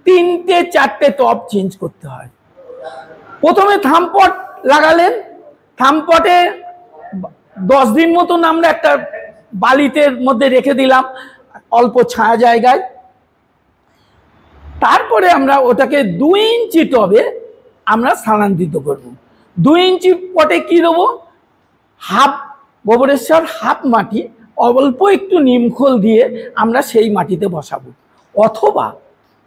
Speaker 2: 3-4টে টপ চেঞ্জ করতে হয়। প্রথমে থামপট লাগালেন, থামপটে 10 দিন মতন আমরা একটা বালিতে মধ্যে রেখে দিলাম অল্প ছায়া জায়গায়। তারপরে আমরা ওটাকে 2 ইঞ্চি টবে আমরা স্থানান্তরিত করব। 2 ইঞ্চি পটে কি দেবো, হাফ গোবরের সার, হাফ মাটি, অল্প একটু নিমখোল দিয়ে আমরা সেই মাটিতে বসাবো। অথবা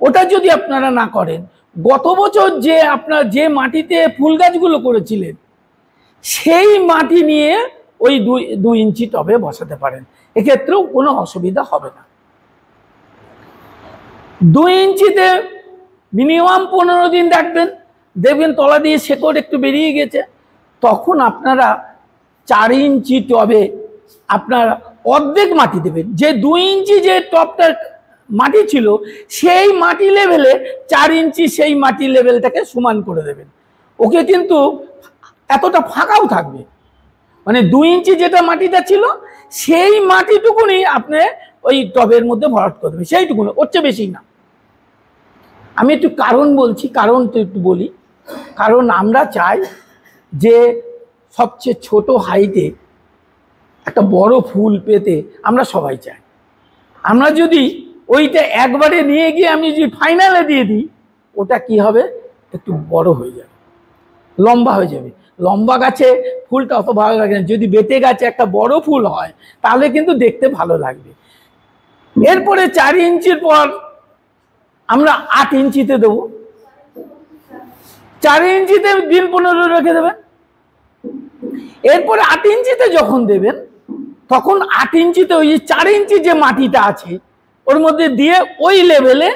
Speaker 2: ওটা যদি আপনারা না করেন, গত বছর যে আপনার যে মাটিতে ফুল গাছগুলো করেছিলেন সেই মাটি নিয়ে ওই 2 ইঞ্চি টবে বসাতে পারেন, এক্ষেত্রেও কোনো অসুবিধা হবে না। 2 ইঞ্চিতে মিনিমাম 15 দিন রাখবেন, দেখবেন তলা দিয়ে শেকড় একটু বেরিয়ে গেছে, তখন আপনারা 4 ইঞ্চি টবে আপনার অর্ধেক মাটি দেবেন। যে 2 ইঞ্চি যে টবটার মাটি ছিল সেই মাটি লেভেলে 4 ইঞ্চি সেই মাটি লেভেলটাকে সমান করে দেবেন। ওকে কিন্তু এতটা ফাঁকাও থাকবে, মানে 2 ইঞ্চি যেটা মাটিটা ছিল সেই মাটিটুকুনি আপনি ওই টবের মধ্যে ভরাট করে দেবেন, সেইটুকুনি, ওর চেয়ে বেশি না। আমি একটু কারণ বলছি, কারণটা একটু বলি। কারণ আমরা চাই যে সবচেয়ে ছোট হাইটে একটা বড় ফুল পেতে আমরা সবাই চাই। আমরা যদি ওইটা একবারে নিয়ে গিয়ে আমি যদি ফাইনালে দিয়ে দিই, ওটা কি হবে, একটু বড় হয়ে যাবে, লম্বা হয়ে যাবে। লম্বা গাছে ফুলটা অত ভালো লাগে না, যদি বেটে গাছে একটা বড় ফুল হয় তাহলে কিন্তু দেখতে ভালো লাগবে। এরপরে 4 ইঞ্চির পর আমরা 8 ইঞ্চিতে দেবো। 4 ইঞ্চিতে দিন 15 রেখে দেবেন। এরপরে 8 ইঞ্চিতে যখন দেবেন, তখন 8 ইঞ্চিতে ওই 4 ইঞ্চি যে মাটিটা আছে ওর মধ্যে দিয়ে ওই লেভেলে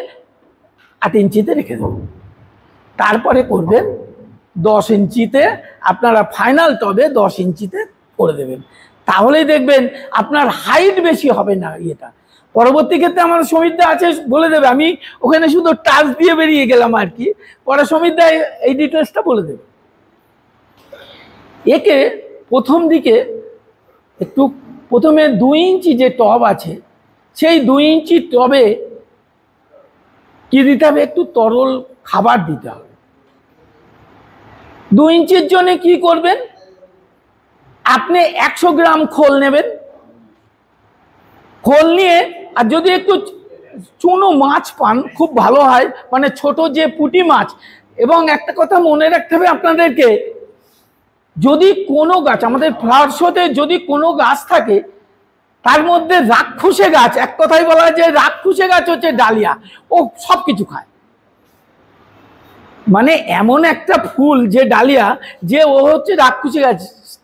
Speaker 2: 8 ইঞ্চিতে রেখে দেবেন। তারপরে করবেন 10 ইঞ্চিতে, আপনারা ফাইনাল টবে 10 ইঞ্চিতে করে দেবেন। তাহলেই দেখবেন আপনার হাইট বেশি হবে না। এটা পরবর্তী ক্ষেত্রে আমার সমিতদা আছে, বলে দেবে, আমি ওখানে শুধু টাচ দিয়ে বেরিয়ে গেলাম আর কি, পরে সমিতদা এই ডিটেলসটা বলে দেবে। একে প্রথম দিকে একটু প্রথমে 2 ইঞ্চি যে টব আছে সেই 2 ইঞ্চি টবে কি দিতে হবে, একটু তরল খাবার দিতে হবে। 2 ইঞ্চির জন্য কি করবেন, আপনি 100 গ্রাম খোল নেবেন। খোল নিয়ে, আর যদি একটু চুনো মাছ পান খুব ভালো হয়, মানে ছোট যে পুঁটি মাছ। এবং একটা কথা মনে রাখতে হবে আপনাদেরকে, যদি কোনো গাছ, আমাদের ফ্লাওয়ার শোতে যদি কোনো গাছ থাকে তার মধ্যে রাক্ষসে গাছ, এক কথায় বলা হয় যে রাক্ষসে গাছ হচ্ছে ডালিয়া, ও সব কিছু খায়। মানে এমন একটা ফুল যে ডালিয়া, যে ও হচ্ছে রাক্ষসী গাছ,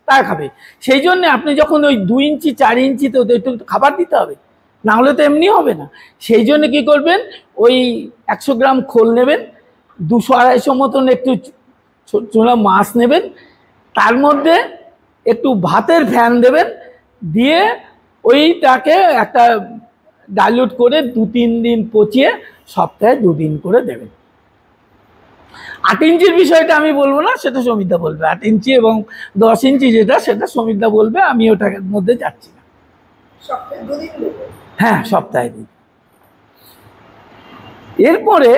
Speaker 2: তা খাবে। সেই জন্য আপনি যখন ওই 2 ইঞ্চি 4 ইঞ্চিতে একটু খাবার দিতে হবে, না হলে তো এমনি হবে না। সেই জন্য কি করবেন, ওই 100 গ্রাম খোল নেবেন, 200-250 মতন একটু চুনা মাছ নেবেন, তার মধ্যে একটু ভাতের ফ্যান দেবেন, দিয়ে ওইটাকে একটা ডাইলুট করে 2-3 দিন পচিয়ে সপ্তাহে 2 দিন করে দেবেন। 8 ইঞ্চির বিষয়টা আমি বলবো না, সেটা সমিতদা বলবে। 8 ইঞ্চি এবং 10 ইঞ্চি যেটা, সেটা সমিতদা বলবে, আমি ওটার মধ্যে যাচ্ছি না। হ্যাঁ, সপ্তাহে 2 দিন। এরপরে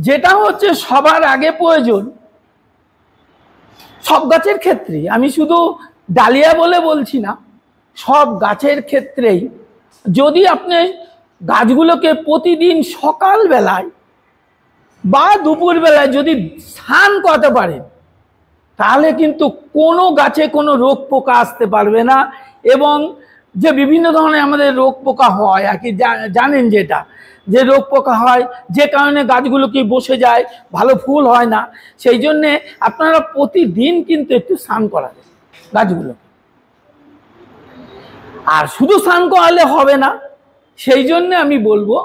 Speaker 2: যেটা হচ্ছে সবার আগে প্রয়োজন, সব গাছের ক্ষেত্রেই, আমি শুধু ডালিয়া বলে বলছি না, সব গাছের ক্ষেত্রেই যদি আপনি গাছগুলোকে প্রতিদিন সকালবেলায় বা দুপুরবেলায় যদি স্নান করতে পারেন, তাহলে কিন্তু কোনো গাছে কোনো রোগ পোকা আসতে পারবে না। এবং যে বিভিন্ন ধরনের আমাদের রোগ পোকা হয় আর কি, জানেন যেটা, যে রোগ পোকা হয় যে কারণে গাছগুলো কি বসে যায়, ভালো ফুল হয় না, সেই জন্যে আপনারা প্রতিদিন কিন্তু একটু স্নান করাবেন গাছগুলো। আর শুধু স্নান করালে হবে না, সেই জন্য আমি বলবো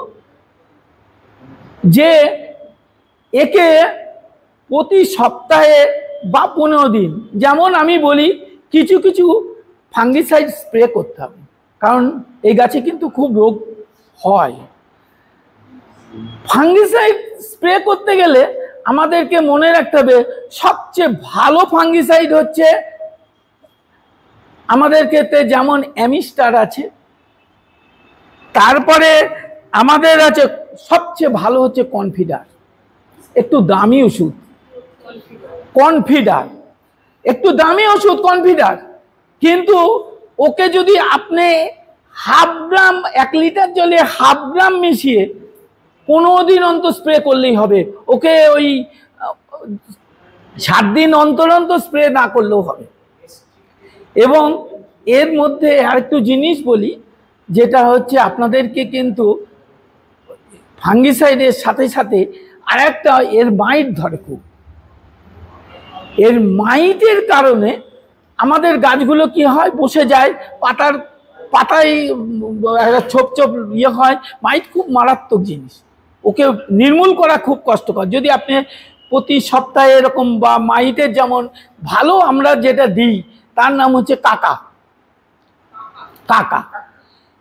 Speaker 2: যে একে প্রতি সপ্তাহে বা 15 দিন, যেমন আমি বলি, কিছু কিছু ফাঙ্গিসাইড স্প্রে করতে হবে, কারণ এই গাছে কিন্তু খুব রোগ হয়। ফাঙ্গিসাইড স্প্রে করতে গেলে আমাদেরকে মনে রাখতে হবে, সবচেয়ে ভালো ফাঙ্গিসাইড হচ্ছে আমাদের ক্ষেত্রে যেমন অ্যামিস্টার আছে, তারপরে আমাদের আছে সবচেয়ে ভালো হচ্ছে কনফিডার, একটু দামি ওষুধ কনফিডার, একটু দামি ওষুধ কনফিডার। কিন্তু ওকে যদি আপনি 1/2 গ্রাম, 1 লিটার জলে 1/2 গ্রাম মিশিয়ে 15 দিন অন্তর স্প্রে করলেই হবে। ওকে ওই 7 দিন অন্তর অন্তর স্প্রে না করলেও হবে। এবং এর মধ্যে আরেকটু জিনিস বলি, যেটা হচ্ছে আপনাদেরকে কিন্তু ফাঙ্গিসাইডের সাথে সাথে আরেকটা, এর মাইট ধরে খুব। এর মাইটের কারণে আমাদের গাছগুলো কি হয়, বসে যায়, পাতায় ছোপ ছোপ ইয়ে হয়। মাইট খুব মারাত্মক জিনিস, ওকে নির্মূল করা খুব কষ্টকর। যদি আপনি প্রতি সপ্তাহে এরকম, বা মাইটের যেমন ভালো আমরা যেটা দিই তার নাম হচ্ছে কাকা।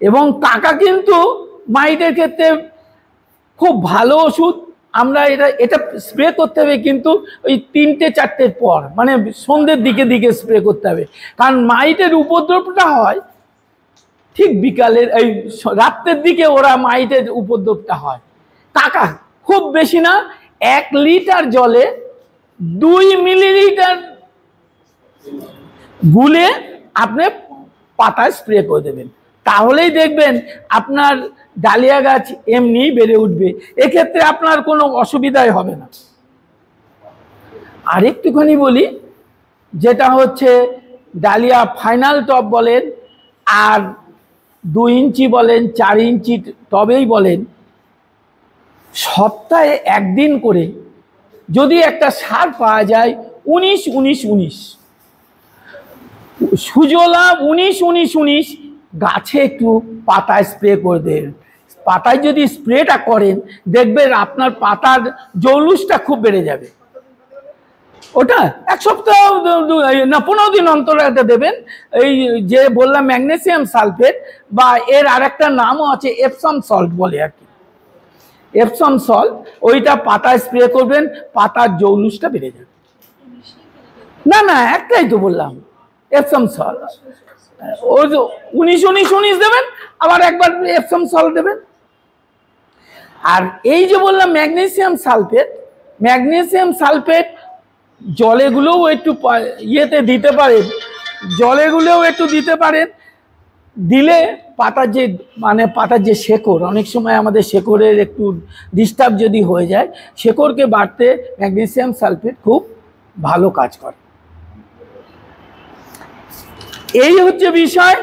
Speaker 2: এবং কাকা কিন্তু মাইটের ক্ষেত্রে খুব ভালো ওষুধ। আমরা এটা স্প্রে করতে হবে, কিন্তু ওই 3টে-4টের পর, মানে সন্ধ্যের দিকে স্প্রে করতে হবে, কারণ মাইটের উপদ্রবটা হয় ঠিক বিকালের, এই রাত্রের দিকে ওরা মাইটের উপদ্রবটা হয়। কাকা খুব বেশি না, 1 লিটার জলে 2 মিলিলিটার গুলে আপনি পাতায় স্প্রে করে দেবেন, তাহলেই দেখবেন আপনার ডালিয়া গাছ এমনি বেড়ে উঠবে। এক্ষেত্রে আপনার কোনো অসুবিধাই হবে না। আর একটুখানি বলি, যেটা হচ্ছে ডালিয়া ফাইনাল টব বলেন, আর 2 ইঞ্চি বলেন, 4 ইঞ্চি টবেই বলেন, সপ্তাহে 1 দিন করে যদি একটা সার পাওয়া যায়, 19-19-19 সুজলা, 19-19-19 গাছে একটু পাতায় স্প্রে করে দেন। পাতায় যদি স্প্রেটা করেন, দেখবেন আপনার পাতার জৌলুসটা খুব বেড়ে যাবে। ওটা 1 সপ্তাহ না 15 দিন অন্তর একটা দেবেন। এই যে বললাম ম্যাগনেসিয়াম সালফেট, বা এর আরেকটা নামও আছে এপসম সল্ট বলে আর কি, এপসম সল্ট, ওইটা পাতায় স্প্রে করবেন, পাতার জৌলুসটা বেড়ে যাবে। না একটাই তো বললাম, এপসম সল্ট। ওই 19-19-19 দেবেন, আবার একবার এপসম সল্ট দেবেন। আর এই যে বললাম ম্যাগনেসিয়াম সালফেট জলেগুলোও একটু ইয়েতে দিতে পারেন, জলেগুলোও একটু দিতে পারেন। দিলে পাতার যে শেকড়, অনেক সময় আমাদের শেকড়ের একটু ডিস্টার্ব যদি হয়ে যায়, শেকড়কে বাড়তে ম্যাগনেসিয়াম সালফেট খুব ভালো কাজ করে। এই হচ্ছে বিষয়।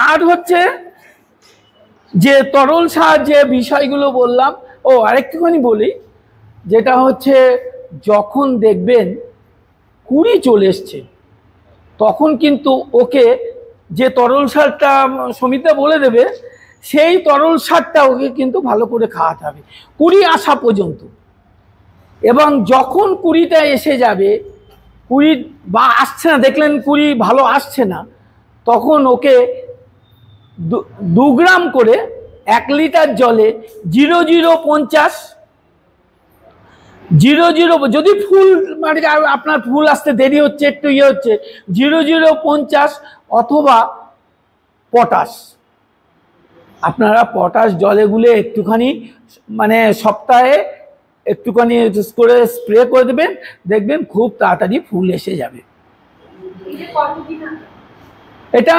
Speaker 2: আর হচ্ছে যে তরল সার যে বিষয়গুলো বললাম, আরেকটুখানি বলি, যেটা হচ্ছে যখন দেখবেন কুড়ি চলে এসছে, তখন কিন্তু ওকে যে তরল সারটা সমিতা বলে দেবে, সেই তরল সারটা ওকে কিন্তু ভালো করে খাওয়াতে হবে কুড়ি আসা পর্যন্ত। এবং যখন কুড়িটা এসে যাবে, কুড়ি বা আসছে না, দেখলেন কুড়ি ভালো আসছে না, তখন ওকে 2 গ্রাম করে 1 লিটার জলে 0050 যদি ফুল মানে আপনার ফুল আসতে দেরি হচ্ছে, একটু ইয়ে হচ্ছে, 0050 অথবা পটাশ। আপনারা পটাশ জলে গুলে একটুখানি মানে সপ্তাহে একটুখানি করে স্প্রে করে দেবেন, দেখবেন খুব তাড়াতাড়ি ফুল এসে যাবে। এটা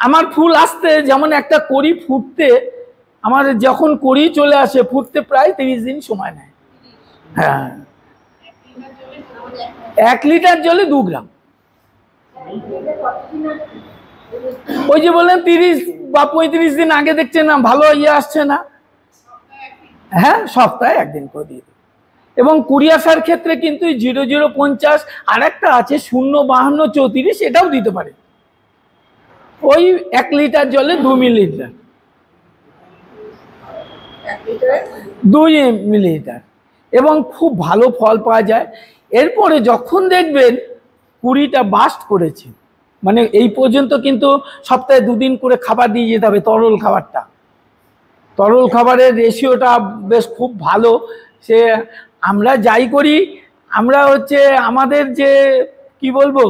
Speaker 2: আমার ফুল আসতে যেমন একটা কড়ি ফুটতে, আমার যখন কড়ি চলে আসে ফুটতে প্রায় 30 দিন সময় নেয়। হ্যাঁ, 1 লিটার জলে 2 গ্রাম। ওই যে বললেন 30 বা 35 দিন আগে দেখছেন না ভালো ইয়ে আসছে না, হ্যাঁ সপ্তাহে 1 দিন করে দিয়ে দেবে। এবং কুড়ি আসার ক্ষেত্রে কিন্তু 0050 আর একটা আছে 05234, এটাও দিতে পারে। ওই 1 লিটার জলে 2 মিলিলিটার, 2 মিলিলিটার, এবং খুব ভালো ফল পাওয়া যায়। এরপরে যখন দেখবেন কুড়িটা বাস্ট করেছে, মানে এই পর্যন্ত কিন্তু সপ্তাহে 2 দিন করে খাবার দিয়ে যেতে হবে, তরল খাবারটা, তরল খাবারের রেশিওটা বেশ খুব ভালো। সে আমরা যাই করি, আমরা হচ্ছে আমাদের যে কি বলবো,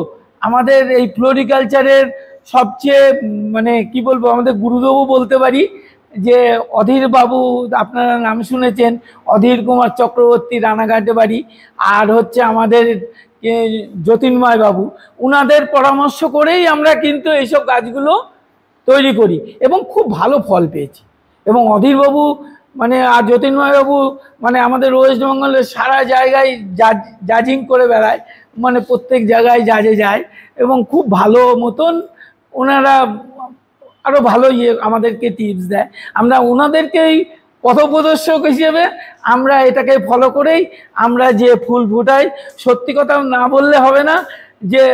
Speaker 2: আমাদের এই ফ্লোরিকালচারের সবচেয়ে মানে কি বলবো, আমাদের গুরুদেবও বলতে পারি, যে অধীর বাবু, আপনারা নাম শুনেছেন, অধীর কুমার চক্রবর্তী, রানাঘাটে বাড়ি, আর হচ্ছে আমাদের যতীনময় বাবু, উনাদের পরামর্শ করেই আমরা কিন্তু এইসব গাছগুলো তৈরি করি এবং খুব ভালো ফল পেয়েছি। এবং অধীরবাবু মানে আর যতীনময় বাবু মানে আমাদের ওয়েস্ট বেঙ্গলের সারা জায়গায় জাজিং করে বেড়ায়, মানে প্রত্যেক জায়গায় জাজে যায় এবং খুব ভালো মতন ওনারা আরও ভালো ইয়ে আমাদেরকে টিপস দেয়। আমরা ওনাদেরকেই পথপ্রদর্শক হিসেবে আমরা এটাকে ফলো করেই আমরা যে ফুল ফুটাই। সত্যি কথা না বললে হবে না, যে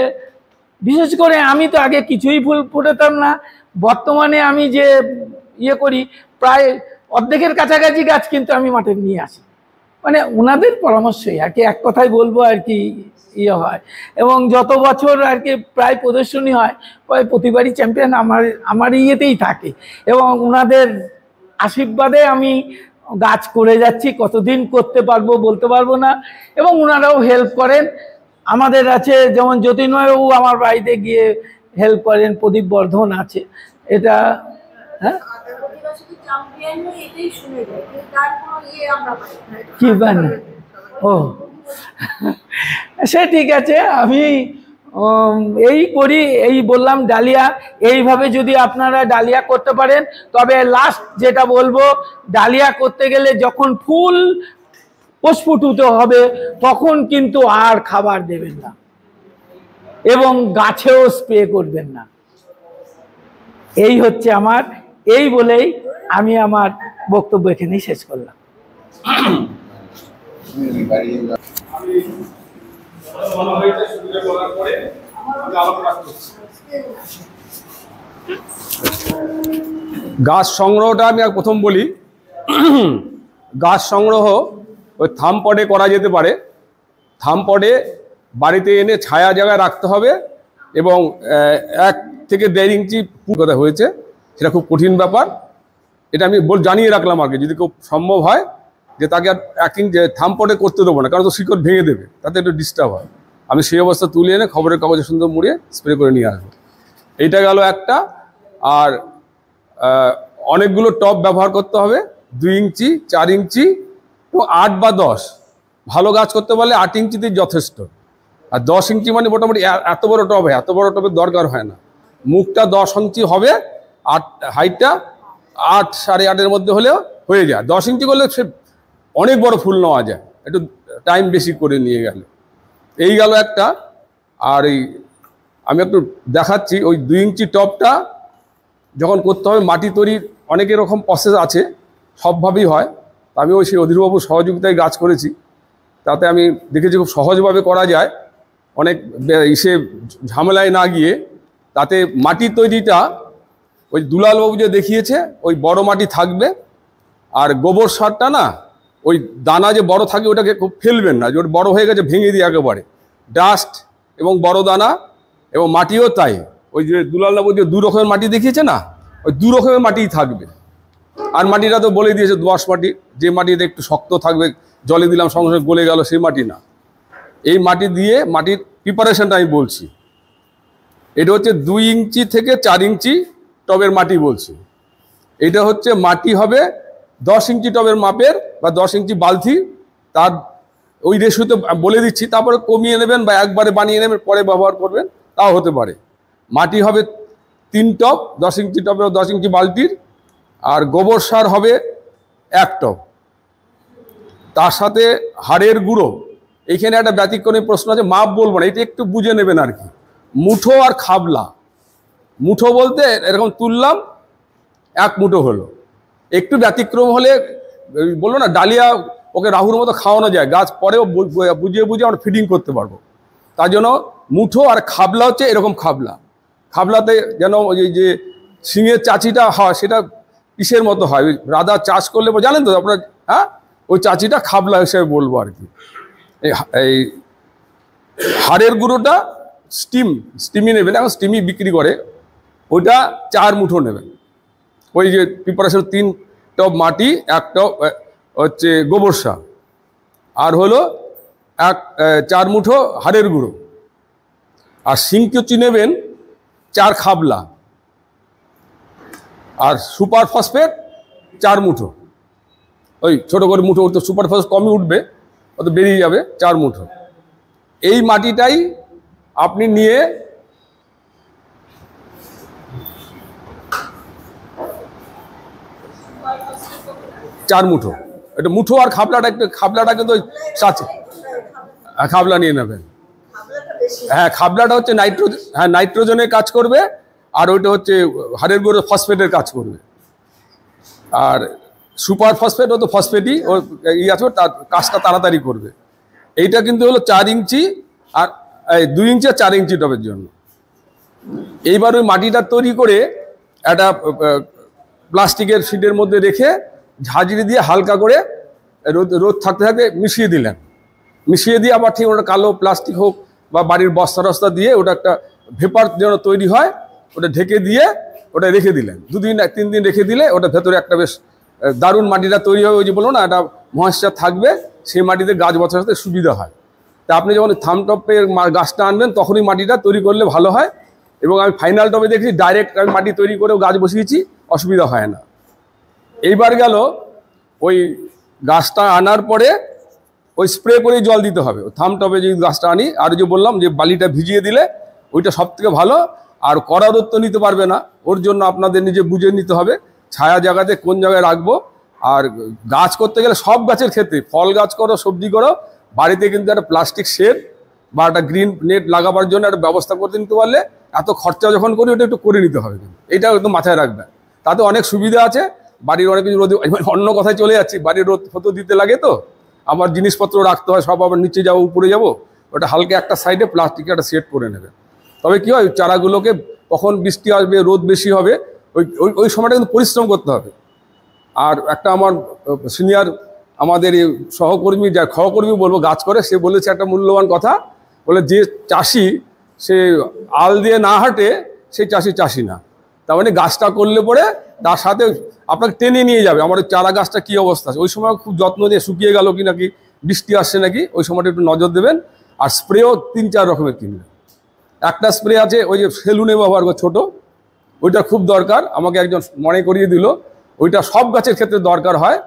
Speaker 2: বিশেষ করে আমি তো আগে কিছুই ফুল ফুটাতাম না, বর্তমানে আমি যে ইয়ে করি প্রায় অর্ধেকের কাছাকাছি গাছ কিন্তু আমি মাঠে নিয়ে আসি, মানে ওনাদের পরামর্শই আর কি, এক কথায় বলবো আর কি ইয়ে হয়। এবং যত বছর আর কি প্রায় প্রদর্শনী হয়, প্রায় প্রতিবারই চ্যাম্পিয়ন আমার ইয়েতেই থাকে এবং ওনাদের আশীর্বাদে আমি গাছ করে যাচ্ছি। কতদিন করতে পারবো বলতে পারবো না, এবং ওনারাও হেল্প করেন। আমাদের আছে যেমন যতীনময়বাবু আমার বাড়িতে গিয়ে হেল্প করেন, প্রদীপ বর্ধন আছে, এটা হ্যাঁ কি বানা ও সে ঠিক আছে। আমি এই করি, এই বললাম ডালিয়া, এইভাবে যদি আপনারা ডালিয়া করতে পারেন, তবে লাস্ট যেটা বলবো, ডালিয়া করতে গেলে যখন ফুল প্রস্ফুটিত হবে তখন কিন্তু আর খাবার দেবেন না এবং গাছেও স্প্রে করবেন না। এই হচ্ছে আমার, এই বলেই আমি আমার বক্তব্য এখানেই শেষ করলাম।
Speaker 3: গাছ সংগ্রহটা আমি প্রথম বলি। গাছ সংগ্রহ ওই থাম পটে করা যেতে পারে। থাম পটে বাড়িতে এনে ছায়া জায়গায় রাখতে হবে এবং 1 থেকে 1.5 ইঞ্চি কথা হয়েছে, সেটা খুব কঠিন ব্যাপার। এটা আমি জানিয়ে রাখলাম আগে, যদি কেউ সম্ভব হয় যে তাকে আর 1 ইঞ্চি থাম পটে করতে দেবো না, কারণ তো শিকড় ভেঙে দেবে, তাতে একটু ডিস্টার্ব হয়। আমি সেই অবস্থা তুলে এনে খবরের কাগজে সুন্দর মুড়িয়ে স্প্রে করে নিয়ে আসবো। এইটা গেল একটা। আর অনেকগুলো টব ব্যবহার করতে হবে, 2 ইঞ্চি, 4 ইঞ্চি এবং 8 বা 10। ভালো গাছ করতে পারলে 8 ইঞ্চিতেই যথেষ্ট। আর 10 ইঞ্চি মানে মোটামুটি এত বড় টব, এত বড় টবের দরকার হয় না। মুখটা 10 ইঞ্চি হবে, 8 হাইটটা 8 সাড়ে 8-এর মধ্যে হলেও হয়ে যায়। 10 ইঞ্চি করলে সে অনেক বড় ফুল নেওয়া যায়, একটু টাইম বেশি করে নিয়ে গেলে। এই গেল একটা। আর এই আমি একটু দেখাচ্ছি, ওই 2 ইঞ্চি টবটা যখন করতে হবে, মাটি তৈরির অনেক এরকম প্রসেস আছে, সবভাবেই হয়। আমি ওই সেই অধীরবাবুর সহযোগিতায় গাছ করেছি, তাতে আমি দেখেছি খুব সহজভাবে করা যায়, অনেক ইসে ঝামেলায় না গিয়ে। তাতে মাটি তৈরিটা ওই দুলালবাবু যে দেখিয়েছে, ওই বড় মাটি থাকবে, আর গোবর সারটা না, ওই দানা যে বড় থাকে ওটাকে খুব ফেলবেন না, যে ওটা বড় হয়ে গেছে ভেঙে দিয়ে একেবারে। ডাস্ট এবং বড় দানা এবং মাটিও তাই। ওই যে দুলালবাবু যে 2 রকমের মাটি দেখিয়েছে না, ওই দু রকমের মাটিই থাকবে। আর মাটিটা তো বলে দিয়েছে দোআঁশ মাটি, যে মাটিতে একটু শক্ত থাকবে, জলে দিলাম সঙ্গে সঙ্গে গলে গেল, সেই মাটি না। এই মাটি দিয়ে মাটির প্রিপারেশনটা আমি বলছি। এটা হচ্ছে 2 ইঞ্চি থেকে 4 ইঞ্চি টবের মাটি বলছি। এটা হচ্ছে মাটি হবে 10 ইঞ্চি টবের মাপের বা 10 ইঞ্চি বালতি, তার ওই রেশিওতে বলে দিচ্ছি। তারপরে কমিয়ে নেবেন বা একবারে বানিয়ে নেবেন, পরে ব্যবহার করবেন, তাও হতে পারে। মাটি হবে 3 টব, 10 ইঞ্চি টবের 10 ইঞ্চি বালতির। আর গোবর সার হবে 1 টব। তার সাথে হাড়ের গুঁড়ো। এইখানে একটা ব্যতিক্রমী প্রশ্ন আছে, মাপ বলবো না, এটা একটু বুঝে নেবেন আর কি। মুঠো আর খাবলা। মুঠো বলতে এরকম তুললাম 1 মুঠো হলো। একটু ব্যতিক্রম হলে বললো না ডালিয়া ওকে রাহুর মতো খাওয়ানো যায়, গাছ পরেও বুঝিয়ে বুঝিয়ে আমরা ফিডিং করতে পারবো। তার জন্য মুঠো আর খাবলা হচ্ছে এরকম খাবলা। খাবলাতে যেন ওই যে শিঙের চাচিটা হয় সেটা কিসের মতো হয়, ওই রাধা চাষ করলে জানেন তো আপনার, হ্যাঁ, ওই চাচিটা খাবলা হিসেবে বলবো আর কি। এই হাড়ের গুঁড়োটা স্টিমি নেবেন, এখন স্টিমি বিক্রি করে, ওইটা 4 মুঠো নেবেন। ওই যে প্রিপারেশন 3 টব মাটি, 1 টব হচ্ছে গোবর সার, আর হলো 4 মুঠো হাড়ের গুঁড়ো। আর শিংকুচি নেবেন 4 খাবলা, আর সুপার ফসফেট 4 মুঠো। ওই ছোটো করে মুঠো উঠতে, সুপার ফসফেট কমই উঠবে, অত বেরিয়ে যাবে 4 মুঠো। এই মাটিটাই আপনি নিয়ে চার মুঠো, এটা মুঠো আর খাবলাটা কিন্তু সাথে খাবলা নিয়ে নেবেন। হ্যাঁ, খাবলাটা হচ্ছে নাইট্রোজেনের কাজ করবে, আর ওইটা হচ্ছে হাড়ের গুঁড়ো ফসফেটের কাজ করবে। আর সুপার ফসফেট ও তো ফসফেটই ও আছে, তার কাজটা তাড়াতাড়ি করবে। এইটা কিন্তু হলো 4 ইঞ্চি আর 2 ইঞ্চি আর 4 ইঞ্চি টবের জন্য। এইবার ওই মাটিটা তৈরি করে একটা প্লাস্টিকের শিটের মধ্যে রেখে ঝাঁঝরি দিয়ে হালকা করে রোদ থাকতে থাকতে মিশিয়ে দিলেন। মিশিয়ে দিয়ে আবার ঠিক ওটা কালো প্লাস্টিক হোক বা বাড়ির বস্তা টস্তা দিয়ে ওটা একটা ভেপার যেন তৈরি হয়, ওটা ঢেকে দিয়ে ওটা রেখে দিলেন। 2 দিন 3 দিন রেখে দিলে ওটা ভেতরে একটা বেশ দারুণ মাটিটা তৈরি হবে। ওই যে বলো না, একটা ময়েশ্চার থাকবে, সেই মাটিতে গাছ বসাতে সুবিধা হয়। তা আপনি যখন থামটপের গাছটা আনবেন তখনই মাটিটা তৈরি করলে ভালো হয়। এবং আমি ফাইনাল টবে দেখি ডাইরেক্ট আমি মাটি তৈরি করেও গাছ বসিয়েছি, অসুবিধা হয় না। এইবার গেল ওই গাছটা আনার পরে ওই স্প্রে করেই জল দিতে হবে। থাম টবে যদি গাছটা আনি, আর যে বললাম যে বালিটা ভিজিয়ে দিলে ওইটা সব থেকে ভালো। আর কড়া রোদ তো নিতে পারবে না, ওর জন্য আপনাদের নিজে বুঝে নিতে হবে ছায়া জায়গাতে কোন জায়গায় রাখবো। আর গাছ করতে গেলে সব গাছের ক্ষেত্রে, ফল গাছ করো সবজি করো, বাড়িতে কিন্তু একটা প্লাস্টিক শেড বা একটা গ্রিন নেট লাগাবার জন্য একটা ব্যবস্থা করতে নিতে পারলে, এত খরচা যখন করি ওটা একটু করে নিতে হবে। কিন্তু এটা একদম মাথায় রাখবেন, তাতে অনেক সুবিধা আছে। বাড়ির অনেক কিছু রোদ, অন্য কথায় চলে যাচ্ছি, বাড়ির রোদ ফতো দিতে লাগে, তো আমার জিনিসপত্র রাখতে হয়, সব আবার নিচে যাবো উপরে যাব, ওটা হালকা একটা সাইডে প্লাস্টিকের একটা সেট করে নেবে। তবে কী হয়, চারাগুলোকে কখন বৃষ্টি আসবে, রোদ বেশি হবে, ওই সময়টা কিন্তু পরিশ্রম করতে হবে। আর একটা আমার সিনিয়র আমাদের এই সহকর্মী বলবো গাছ করে, সে বলেছে একটা মূল্যবান কথা, বলে যে চাষি সে আল দিয়ে না হাঁটে সেই চাষি না। তার মানে গাছটা করলে পরে তার সাথে আপনাকে টেনে নিয়ে যাবে আমার চারা গাছটা কী অবস্থা আছে। ওই সময় খুব যত্ন দিয়ে শুকিয়ে গেল কি নাকি, বৃষ্টি আসছে নাকি, ওই সময়টা একটু নজর দেবেন। আর স্প্রেও 3-4 রকমের কিনবেন। একটা স্প্রে আছে ওই যে সেলুনে ব্যবহার করে ছোটো, ওইটা খুব দরকার, আমাকে একজন মনে করিয়ে দিল। ওইটা সব গাছের ক্ষেত্রে দরকার হয়,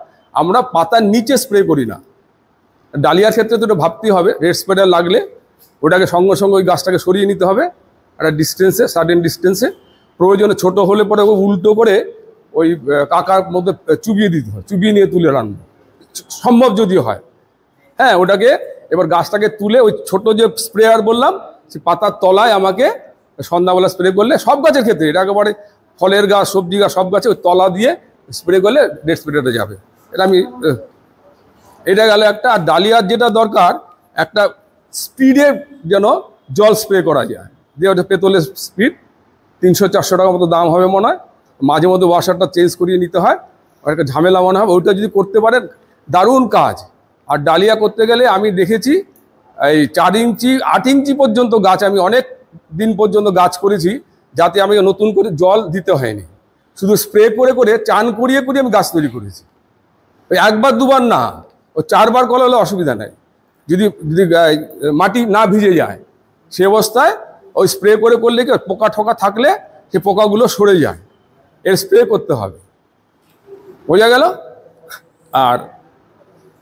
Speaker 3: আমরা পাতার নিচে স্প্রে করি না। ডালিয়ার ক্ষেত্রে তো ওটা ভাবতেই হবে, রেড স্প্রেডার লাগলে ওটাকে সঙ্গে সঙ্গে ওই গাছটাকে সরিয়ে নিতে হবে একটা ডিস্টেন্সে, সার্টেন ডিস্টেন্সে। প্রয়োজনে ছোট হলে পরে উল্টো করে ওই কাকার মধ্যে চুবিয়ে দিতে হয়, চুবিয়ে নিয়ে তুলে রাখবো সম্ভব যদি হয়। হ্যাঁ, ওটাকে এবার গাছটাকে তুলে ওই ছোট যে স্প্রেয়ার বললাম, সে পাতার তলায় আমাকে সন্ধ্যাবেলা স্প্রে করলে, সব গাছের ক্ষেত্রে এটা একেবারে ফলের গাছ সবজি গাছ সব গাছে ওই তলা দিয়ে স্প্রে করলে রেড স্প্রেটা যাবে। এটা গেল একটা। আর ডালিয়ার যেটা দরকার, একটা স্পিডে যেন জল স্প্রে করা যায়, যে ওটা পেতলের স্পিড, 300-400 টাকা মতো দাম হবে মনে হয়। মাঝে মধ্যে ওয়াশারটা চেঞ্জ করিয়ে নিতে হয়, আর একটা ঝামেলা মনে হবে। ওইটা যদি করতে পারেন দারুণ কাজ। আর ডালিয়া করতে গেলে আমি দেখেছি এই 4 ইঞ্চি 8 ইঞ্চি পর্যন্ত গাছ আমি অনেক দিন পর্যন্ত গাছ করেছি, যাতে আমি নতুন করে জল দিতে হয়নি। শুধু স্প্রে করে করে চান করিয়ে করিয়ে আমি গাছ তৈরি করেছি। ওই একবার দুবার না, ও 4 বার করা হলে অসুবিধা নেই। যদি যদি মাটি না ভিজে যায় সে অবস্থায় ওই স্প্রে করে করলে কি পোকা ঠোকা থাকলে সে পোকাগুলো সরে যায়, এর স্প্রে করতে হবে। বোঝা গেল? আর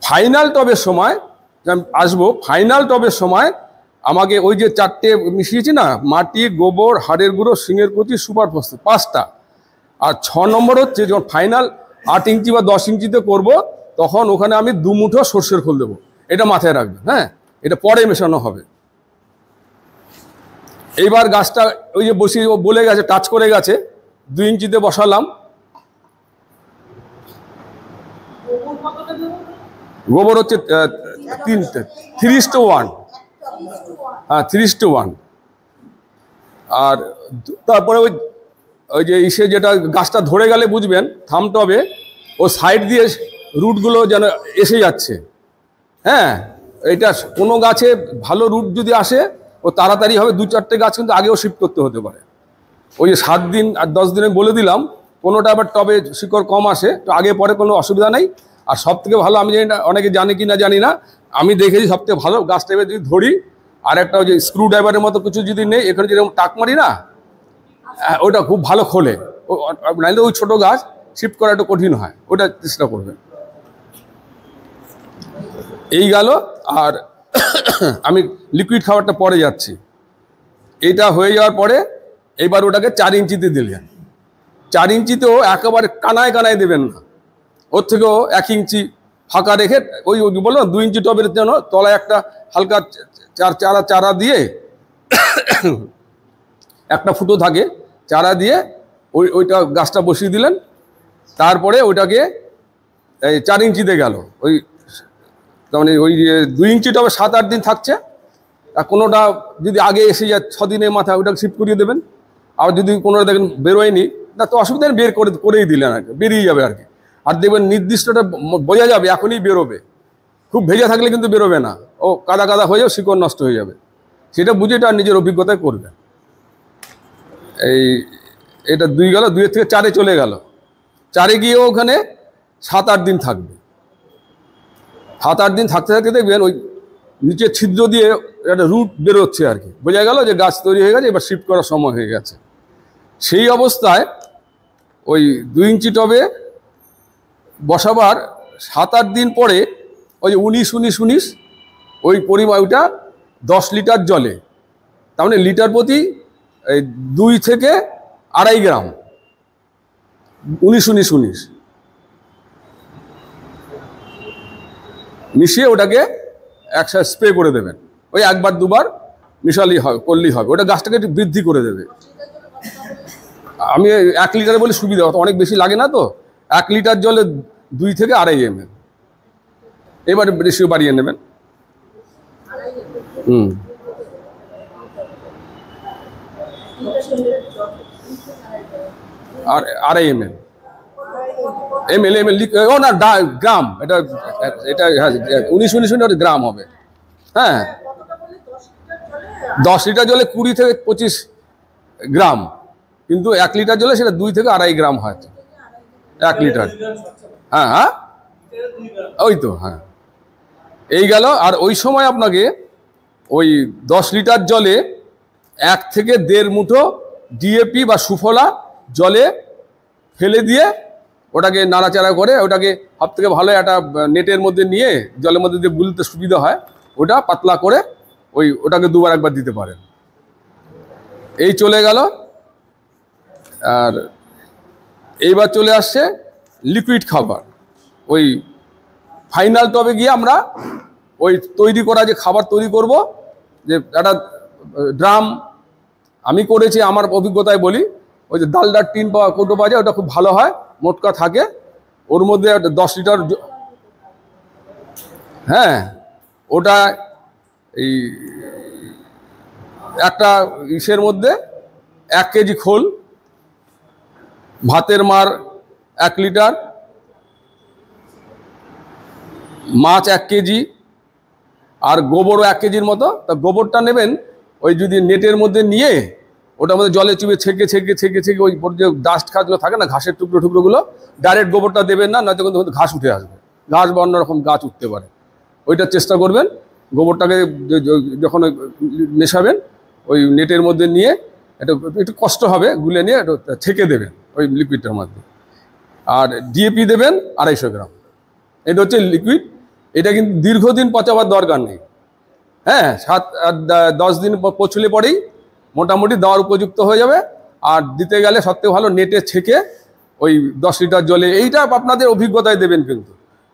Speaker 3: ফাইনাল টবের সময় আসবো, ফাইনাল টবের সময় আমাকে ওই যে 4টে মিশিয়েছি না, মাটি, গোবর, হাড়ের গুঁড়ো, শিঙের কুচি, সুপার ফসফেট 5টা। আর 6 নম্বর হচ্ছে যখন ফাইনাল 8 ইঞ্চি বা 10 ইঞ্চিতে করব, তখন ওখানে আমি 2 মুঠো সর্ষের খোল দেবো। এটা মাথায় রাখবেন, হ্যাঁ, এটা পরে মেশানো হবে। এইবার গাছটা ওই যে বসিয়ে বলে গেছে, টাচ করে গেছে, 2 ইঞ্চিতে বসালাম। গোবর হচ্ছে 3:1, হ্যাঁ 3:1। আর তারপরে ওই যে ইসে যেটা গাছটা ধরে গেলে বুঝবেন থামতে হবে, ও সাইড দিয়ে রুটগুলো যেন এসে যাচ্ছে। হ্যাঁ, এটা কোনো গাছে ভালো রুট যদি আসে ও তাড়াতাড়ি হবে। 2-4টে গাছ কিন্তু আগেও শিফট করতে হতে পারে। ওই যে 7 দিন আর 10 দিনে বলে দিলাম, কোনোটা আবার টবে শিকড় কম আসে, তো আগে পরে কোনো অসুবিধা নেই। আর সবথেকে ভালো, আমি জানি না অনেকে জানে কি না জানি না, আমি দেখেছি সবথেকে ভালো গাছটা এবার যদি ধরি আর একটা ওই যে স্ক্রু ড্রাইভারের মতো কিছু যদি নেই, এখানে যেরকম টাক মারি না, ওটা খুব ভালো খোলে। নাইলে ওই ছোটো গাছ শিফট করা একটু কঠিন হয়, ওটা চেষ্টা করবেন। এই গেল। আর আমি লিকুইড খাবারটা পরে যাচ্ছি। এইটা হয়ে যাওয়ার পরে এবার ওটাকে 4 ইঞ্চিতে দিলেন। 4 ইঞ্চিতেও একেবারে কানায় কানায় দেবেন না, ওর থেকেও 1 ইঞ্চি ফাঁকা রেখে ওই বললো 2 ইঞ্চি টবের জন্য তলায় একটা হালকা চারা দিয়ে একটা ফুটো থাকে, চারা দিয়ে ওইটা গাছটা বসিয়ে দিলেন। তারপরে ওইটাকে এই 4 ইঞ্চিতে গেল। ওই তার মানে ওই 2 ইঞ্চি টবে 7-8 দিন থাকছে। আর কোনোটা যদি আগে এসে যায় 6 দিনের মাথায় ওটাকে শিফট করিয়ে দেবেন। আর যদি কোনোটা দেখেন বেরোয়নি, না তো অসুবিধা নেই, বের করেই দিলেন আর কি, বেরিয়ে যাবে আর কি। আর দেখবেন নির্দিষ্টটা বোঝা যাবে এখনই বেরোবে, খুব ভেজা থাকলে কিন্তু বেরোবে না, ও কাদা কাদা হয়ে যাবে, শিকড় নষ্ট হয়ে যাবে। সেটা বুঝে এটা নিজের অভিজ্ঞতায় করবে। এটা 2 গেল, 2 থেকে 4-এ চলে গেল। 4-এ গিয়েও ওখানে 7-8 দিন থাকবে। 7-8 দিন থাকতে থাকতে দেখবেন ওই নিচে ছিদ্র দিয়ে একটা রুট বেরোচ্ছে আর কি, বোঝা গেল যে গাছ তৈরি হয়ে গেছে, এবার শিফট করার সময় হয়ে গেছে। সেই অবস্থায় ওই 2 ইঞ্চি টবে বসাবার 7-8 দিন পরে ওই যে 19-19-19 ওই পরিমাণ, ওইটা 10 লিটার জলে, তার মানে লিটার প্রতি 2 থেকে 2.5 গ্রাম 19-19-19 মিশিয়ে ওটাকে একসাথে স্প্রে করে দেবেন। ওই 1-2 বার মিশালেই হবে, করলেই হবে। ওটা গাছটাকে একটু বৃদ্ধি করে দেবে। আমি 1 লিটারে বলে সুবিধা, অনেক বেশি লাগে না তো। 1 লিটার জলে 2 থেকে 2.5 ml, এবারে রেশিও বাড়িয়ে নেবেন। আর 2.5 ml ও না গ্রাম, এটা 19-19 গ্রাম হবে। হ্যাঁ, 10 লিটার জলে 20 থেকে 25 গ্রাম, কিন্তু 1 লিটার জলে সেটা 2 থেকে 2.5 গ্রাম হয় 1 লিটার। হ্যাঁ হ্যাঁ, ওই তো, হ্যাঁ। এই গেল। আর ওই সময় আপনাকে ওই 10 লিটার জলে 1 থেকে 1.5 মুঠো ডিএপি বা সুফলা জলে ফেলে দিয়ে ওটাকে নাড়াচাড়া করে, ওটাকে সব থেকে ভালো একটা নেটের মধ্যে নিয়ে জলের মধ্যে দিয়ে গুলতে সুবিধা হয়, ওটা পাতলা করে ওটাকে 2-1 দিতে পারেন। এই চলে গেল। আর এইবার চলে আসছে লিকুইড খাবার। ওই ফাইনাল টবে গিয়ে আমরা ওই তৈরি করা যে খাবার তৈরি করব, যে একটা ড্রাম আমি করেছি, আমার অভিজ্ঞতায় বলি, ওই যে ডালডার টিন বা কৌটো পাওয়া যায়, ওটা খুব ভালো হয়, মোটকা থাকে, ওর মধ্যে 10 লিটার, হ্যাঁ, ওটা এই একটা ইসের মধ্যে 1 কেজি খোল, ভাতের মার 1 লিটার, মাছ 1 কেজি, আর গোবরও 1 কেজির মতো। তা গোবরটা নেবেন ওই যদি নেটের মধ্যে নিয়ে ওটার মধ্যে জলে চুবে ছেঁকে ছেঁকে ছেঁকে ছেঁকে ওই যে ডাস্ট খাসগুলো থাকে না, ঘাসের টুকরোগুলো ডাইরেক্ট গোবরটা দেবেন না, নয়তো কিন্তু ঘাস উঠে আসবে, ঘাস বা অন্যরকম গাছ উঠতে পারে। ওইটার চেষ্টা করবেন। গোবরটাকে যখন মেশাবেন ওই নেটের মধ্যে নিয়ে একটু কষ্ট হবে, গুলে নিয়ে একটু ছেঁকে দেবেন ওই লিকুইডটার মধ্যে। আর ডিএপি দেবেন 250 গ্রাম। এটা হচ্ছে লিকুইড। এটা কিন্তু দীর্ঘদিন পচাবার দরকার নেই। হ্যাঁ, 7-10 দিন পচলে পরেই মোটামুটি দেওয়ার উপযুক্ত হয়ে যাবে। আর দিতে গেলে সবথেকে ভালো নেটে ছেঁকে ওই 10 লিটার জলে, এইটা আপনাদের অভিজ্ঞতায় দেবেন কিন্তু।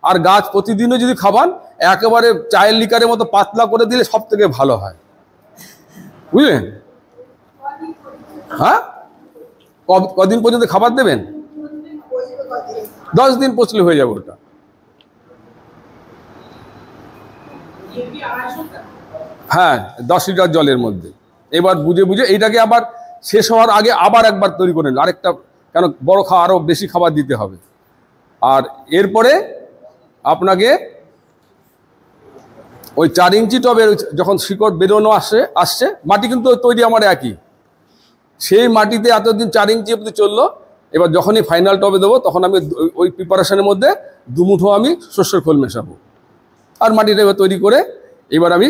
Speaker 3: আর গাছ প্রতিদিনও যদি খাবান, একেবারে চায়ের লিকারের মতো পাতলা করে দিলে সব থেকে ভালো হয়, বুঝলেন? হ্যাঁ, কদিন পর্যন্ত খাবার দেবেন? 10 দিন পচলে হয়ে যাবে ওটা। হ্যাঁ, 10 লিটার জলের মধ্যে এবার বুঝে বুঝে এইটাকে আবার শেষ হওয়ার আগে আবার একবার তৈরি করে নিন, আরেকটা, কেন বড় খাওয়া আরও বেশি খাবার দিতে হবে। আর এরপরে আপনাকে ওই 4 ইঞ্চি টবের যখন শিকড় বেরোনো আসছে, মাটি কিন্তু তৈরি আমার একই, সেই মাটিতে এতদিন 4 ইঞ্চি অবধি চললো। এবার যখনই ফাইনাল টবে দেবো তখন আমি ওই প্রিপারেশনের মধ্যে 2 মুঠো আমি শস্যের খোল মেশাবো। আর মাটিটা এবার তৈরি করে এবার আমি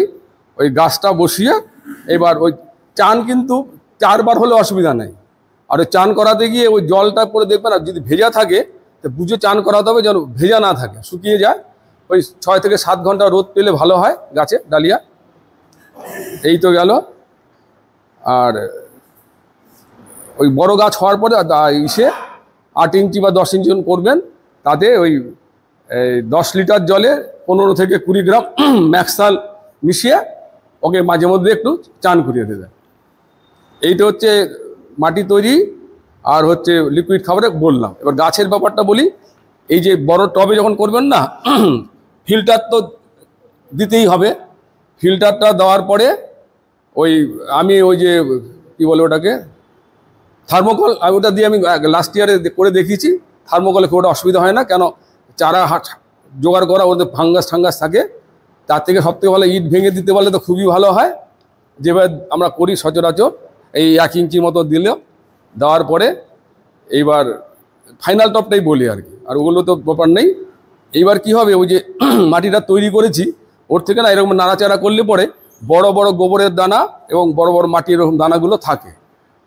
Speaker 3: ওই গাছটা বসিয়ে, এবার ওই চান কিন্তু 4 বার হলে অসুবিধা নেই। আর ওই চান করাতে গিয়ে ওই জলটা করে দেখবেন, আর যদি ভেজা থাকে তো বুঝে চান করাতে হবে যেন ভেজা না থাকে, শুকিয়ে যায়। ওই 6 থেকে 7 ঘন্টা রোদ পেলে ভালো হয় গাছে ডালিয়া। এই তো গেল। আর ওই বড় গাছ হওয়ার পরে 8 ইঞ্চি বা 10 ইঞ্চি করবেন, তাতে ওই 10 লিটার জলে 15 থেকে 20 গ্রাম ম্যাক্সাল মিশিয়ে ওকে মাঝে মধ্যে একটু চান করিয়ে দেবেন। এইটা হচ্ছে মাটি তৈরি আর হচ্ছে লিকুইড খাবারে বললাম। এবার গাছের ব্যাপারটা বলি। এই যে বড় টবে যখন করবেন না, ফিল্টার তো দিতেই হবে। ফিল্টারটা দেওয়ার পরে আমি ওই যে কী বলে ওটাকে, থার্মোকল, ওটা দিয়ে আমি লাস্ট ইয়ারে করে দেখিয়েছি। থার্মোকলে খুব ওটা অসুবিধা হয় না, কেন চারা জোগাড় করা ওদের ফাঙ্গাস থাকে, তার থেকে সবথেকে ভালো ইট ভেঙে দিতে পারলে তো খুবই ভালো হয়। যেভাবে আমরা করি সচরাচর এই 1 ইঞ্চি মতো দিলেও, দেওয়ার পরে এইবার ফাইনাল টপটাই বলি আর কি, আর ওগুলো তো ব্যাপার নেই। এইবার কি হবে, ওই যে মাটিটা তৈরি করেছি ওর থেকে না এরকম নাড়াচাড়া করলে পরে বড় বড় গোবরের দানা এবং বড় বড় মাটির এরকম দানাগুলো থাকে,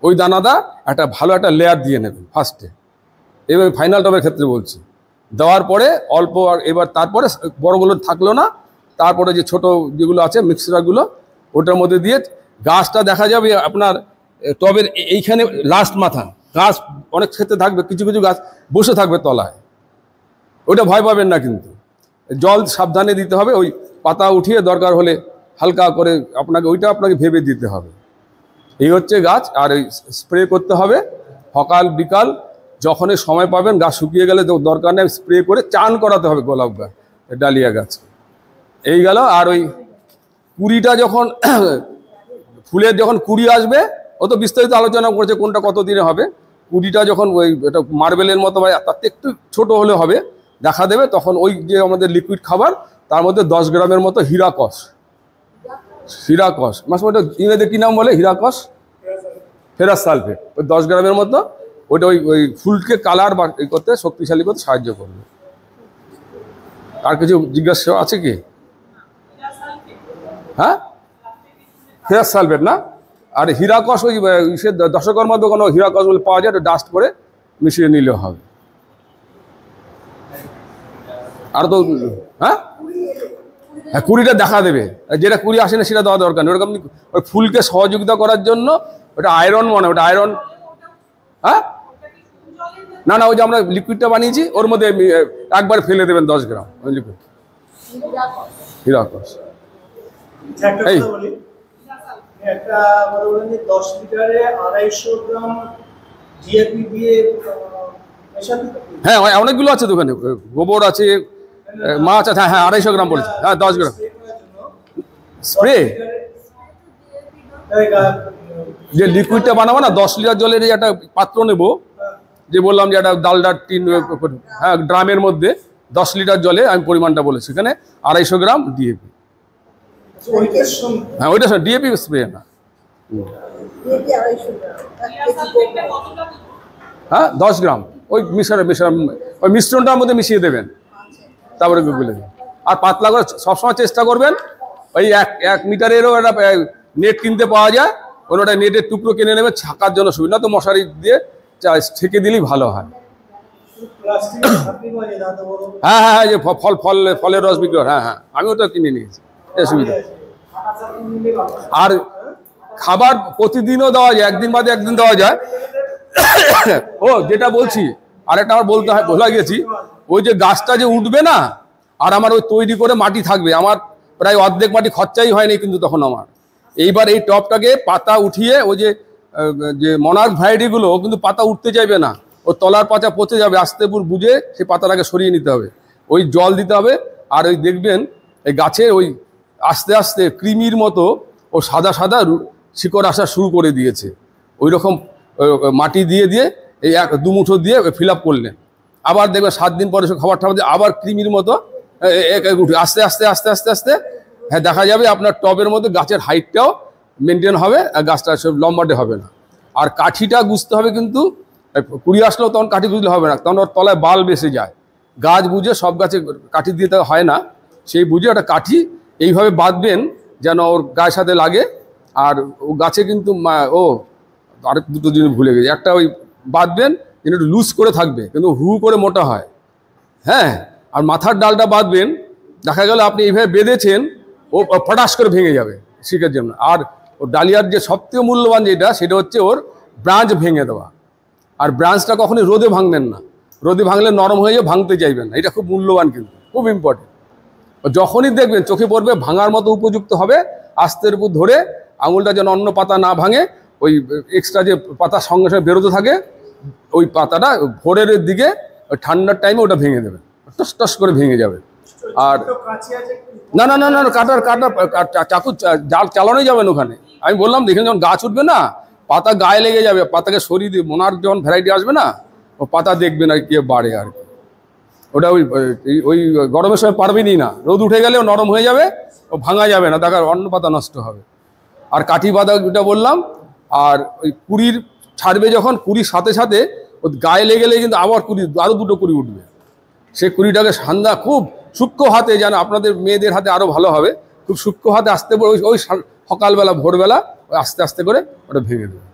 Speaker 3: ওই দানাটা একটা ভালো একটা লেয়ার দিয়ে নেবেন ফার্স্টে। এবার ফাইনাল টপের ক্ষেত্রে বলছি, দেওয়ার পরে অল্প, আর এবার তারপরে বড়গুলো থাকলো না, তারপরে যে ছোট যেগুলো আছে মিক্সচারগুলো ওটার মধ্যে দিয়ে গাছটা দেখা যাবে আপনার টবের এইখানে লাস্ট মাথা, গাছ অনেক ক্ষেত্রে থাকবে, কিছু কিছু গাছ বসে থাকবে তলায়, ওটা ভয় পাবেন না। কিন্তু জল সাবধানে দিতে হবে, ওই পাতা উঠিয়ে দরকার হলে হালকা করে আপনাকে ভেবে দিতে হবে। এই হচ্ছে গাছ। আর এই স্প্রে করতে হবে সকাল বিকাল, যখনই সময় পাবেন। গাছ শুকিয়ে গেলে তো দরকার নেই, স্প্রে করে চান করাতে হবে গোলাপ গাছ, ডালিয়া গাছ। এই গেল। আর ওই কুড়িটা যখন ফুলের যখন কুড়ি আসবে, ও তো বিস্তারিত আলোচনা করেছে কোনটা কত দিনে হবে। কুড়িটা যখন ওই এটা মার্বেলের মতো বা তার থেকে একটু ছোটো হলে হবে দেখা দেবে, তখন ওই যে আমাদের লিকুইড খাবার তার মধ্যে 10 গ্রামের মতো হিরাকস মাস ওটা ইংরেজিতে কী নাম বলে, হিরাকস ফেরাস সালফেট, ওই 10 গ্রামের মতো। ওইটা ওই ফুলকে কালার বা করতে শক্তিশালী করতে সাহায্য করবে। আর কিছু জিজ্ঞাসা আছে কি? হ্যাঁ, ফেরাস সালফেট না, আর হিরাকস ওই সে দশকর্মার দোকানে হিরাকস বলে পাওয়া যায়, ডাস্ট করে মিশিয়ে নিলেও হবে। আর তো হ্যাঁ, কুড়িটা দেখা দেবে, যেটা কুড়ি আসে না সেটা দেওয়া দরকার নেই। ওরকম ওই ফুলকে সহযোগিতা করার জন্য ওটা আয়রন ওটা আয়রন। হ্যাঁ, না ওই যে আমরা লিকুইডটা বানিয়েছি ওর মধ্যে একবার ফেলে দেবেন 10 গ্রাম ওই লিকুইড হিরাকস। এই
Speaker 4: একটা 10 লিটারে 250 গ্রাম ডিএপি দিয়ে মেশাতে।
Speaker 3: হ্যাঁ, অনেকগুলো আছে দোকানে, গোবর আছে, মাছ আছে। হ্যাঁ 250 গ্রাম বলেছে। হ্যাঁ 10 গ্রাম স্প্রে। যে লিকুইডটা বানাবো না, 10 লিটার জলের একটা পাত্র নেব, যে বললাম যে একটা ডালডার টিন, হ্যাঁ ড্রামের মধ্যে 10 লিটার জলে আমি পরিমাণটা বলেছি, এখানে 250 গ্রাম ডিএপি। হ্যাঁ ওইটা ডিএপি স্প্রে না, হ্যাঁ 10 গ্রাম ওই ওই মিশ্রণটার মধ্যে মিশিয়ে দেবেন, তারপরে গুলে দেবেন। আর পাতলা করে সবসময় চেষ্টা করবেন, ওই 1 মিটারেরও একটা নেট কিনতে পাওয়া যায়, ওটা নেটের টুকরো কিনে নেবে, ছাকার জন্য সুবিধা, তো মশারি দিয়ে ছেঁকে দিলেই ভালো হয়। হ্যাঁ হ্যাঁ, যে ফলের রস বিক্রি, হ্যাঁ হ্যাঁ, আমি ওটা কিনে নিয়েছি, সুবিধা। আর খাবার প্রতিদিনও দেওয়া যায়, একদিন বাদে একদিন দেওয়া যায়। ও যেটা বলছি, আরেকটা আমার ভোলা গেছি, ওই যে গাছটা যে উঠবে না, আর আমার ওই তৈরি করে মাটি থাকবে, আমার প্রায় অর্ধেক মাটি খরচাই হয়নি কিন্তু তখন আমার। এইবার এই টপটাকে পাতা উঠিয়ে, ওই যে মনার্ক ভ্যারাইটিগুলো কিন্তু পাতা উঠতে চাইবে না, ও তলার পাতা পচে যাবে, আস্তে বুঝে সেই পাতাটাকে সরিয়ে নিতে হবে, ওই জল দিতে হবে। আর ওই দেখবেন এই গাছে ওই আস্তে আস্তে কৃমির মতো ও সাদা সাদা শিকড় আসা শুরু করে দিয়েছে। ওই রকম মাটি দিয়ে এই 1-2 মুঠো দিয়ে ফিল আপ করলেন, আবার দেখবেন 7 দিন পরে খাবার দিয়ে আবার কৃমির মতো উঠে আস্তে আস্তে আস্তে আস্তে আস্তে, হ্যাঁ দেখা যাবে আপনার টবের মধ্যে গাছের হাইটটাও মেনটেন হবে, আর গাছটা সব লম্বাটে হবে না। আর কাঠিটা গুছতে হবে, কিন্তু কুড়ি আসলেও তখন কাঠি গুছলে হবে না, তখন ওর তলায় বাল বেসে যায়। গাছ বুঝে, সব গাছে কাঠি দিতে হয় না, সেই বুঝে একটা কাঠি এইভাবে বাঁধবেন যেন ওর গায়ের সাথে লাগে। আর ও গাছে কিন্তু আরেক 2টো জিনিস ভুলে গেছি, একটা ওই বাঁধবেন যেন একটু লুজ করে থাকবে, কিন্তু হু করে মোটা হয়। হ্যাঁ, আর মাথার ডালটা বাঁধবেন, দেখা গেল আপনি এইভাবে বেঁধেছেন, ও ফটাস করে ভেঙে যাবে শিকের জন্য। আর ও ডালিয়ার যে সবথেকে মূল্যবান যেটা, সেটা হচ্ছে ওর ব্রাঞ্চ ভেঙে দেওয়া। আর ব্রাঞ্চটা কখনোই রোদে ভাঙবেন না, রোদে ভাঙলে নরম হয়ে যাবে, ভাঙতে চাইবেন না, এটা খুব মূল্যবান, কিন্তু খুব ইম্পর্টেন্ট। যখনই দেখবেন চোখে পড়বে ভাঙার মতো উপযুক্ত হবে, আস্তের উপর ধরে আঙুলটা যেন অন্য পাতা না ভাঙে, ওই এক্সট্রা যে পাতা সঙ্গে সঙ্গে বেরোতে থাকে, ওই পাতাটা ভোরের দিকে ওই ঠান্ডার টাইমে ওটা ভেঙে দেবে, টস টস করে ভেঙে যাবে। আর না না না না, কাটার চাকু জাল চালানোই যাবেন ওখানে। আমি বললাম দেখেন, যখন গাছ উঠবে না, পাতা গায়ে লেগে যাবে, পাতাকে সরিয়ে দিয়ে মোনার যখন ভ্যারাইটি আসবে না, ও পাতা দেখবেন আর কি বাড়ে আর কি। ওটা ওই গরমের সময় পারবেনই না, রোদ উঠে গেলেও নরম হয়ে যাবে, ও ভাঙা যাবে না, দেখার অন্য পাতা নষ্ট হবে। আর কাঠি বাঁধা যেটা বললাম, আর ওই কুড়ির ছাড়বে যখন, কুড়ির সাথে সাথে ও গায়ে লেগে গেলে কিন্তু আবার আরও 2টো কুড়ি উঠবে। সেই কুড়িটাকে সান্দা খুব সূক্ষ্ম হাতে, যেন আপনাদের মেয়েদের হাতে আরও ভালো হবে, খুব সূক্ষ্ম হাতে আসতে পড়ে ওই সকালবেলা ভোরবেলা ওই আস্তে আস্তে করে ওটা ভেঙে দেবে,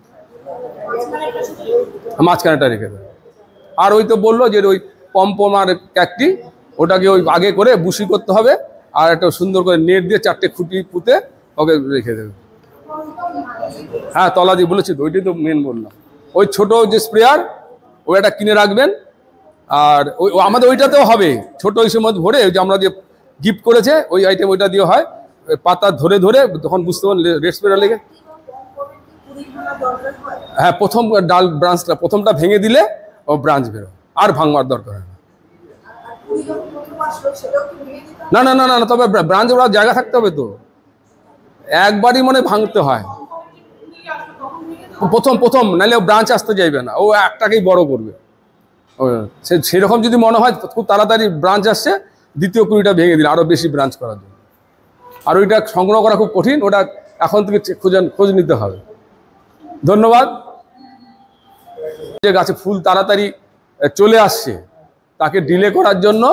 Speaker 3: মাঝখানেটা রেখে দেবে। আর ওই তো বললো যে ওই পম্পম আর ক্যাকটি, ওটাকে ওই আগে করে বুশি করতে হবে, আর একটা সুন্দর করে নেট দিয়ে 4টে খুঁটি পুঁতে ওকে রেখে দেবে। হ্যাঁ, তলা দিয়ে বলেছি তো, ওইটাই তো মেন বললাম। ওই ছোট যে স্প্রেয়ার, ওই একটা কিনে রাখবেন। আর ওই আমাদের ওইটাতেও হবে, ছোট ইসের মধ্যে ভরে, ওই যে আমরা যে গিফট করেছে ওই আইটেম, ওইটা দিয়ে হয়। পাতা ধরে ধরে তখন বুঝতে পারেন রেড স্প্রেয়ার লেগে। হ্যাঁ, প্রথম ডাল ব্রাঞ্চটা প্রথমটা ভেঙে দিলে ও ব্রাঞ্চ বেরো, আর ভাঙবার দরকার হয় না। না না না না, তবে ব্রাঞ্চ ওরা জায়গা থাকতে হবে তো, একবারই মনে ভাঙতে হয় প্রথম, নাহলে ব্রাঞ্চ আসতে চাইবে না, ও একটাকেই বড় করবে। সেরকম যদি মনে হয় খুব তাড়াতাড়ি ব্রাঞ্চ আসছে, দ্বিতীয় কুড়িটা ভেঙে দিলে আরও বেশি ব্রাঞ্চ করার জন্য। আর ওইটা সংগ্রহ করা খুব কঠিন, ওটা এখন থেকে খোঁজ নিতে হবে। ধন্যবাদ। যে গাছে ফুল তাড়াতাড়ি চলে আসছে, তাকে ডিলে করার জন্য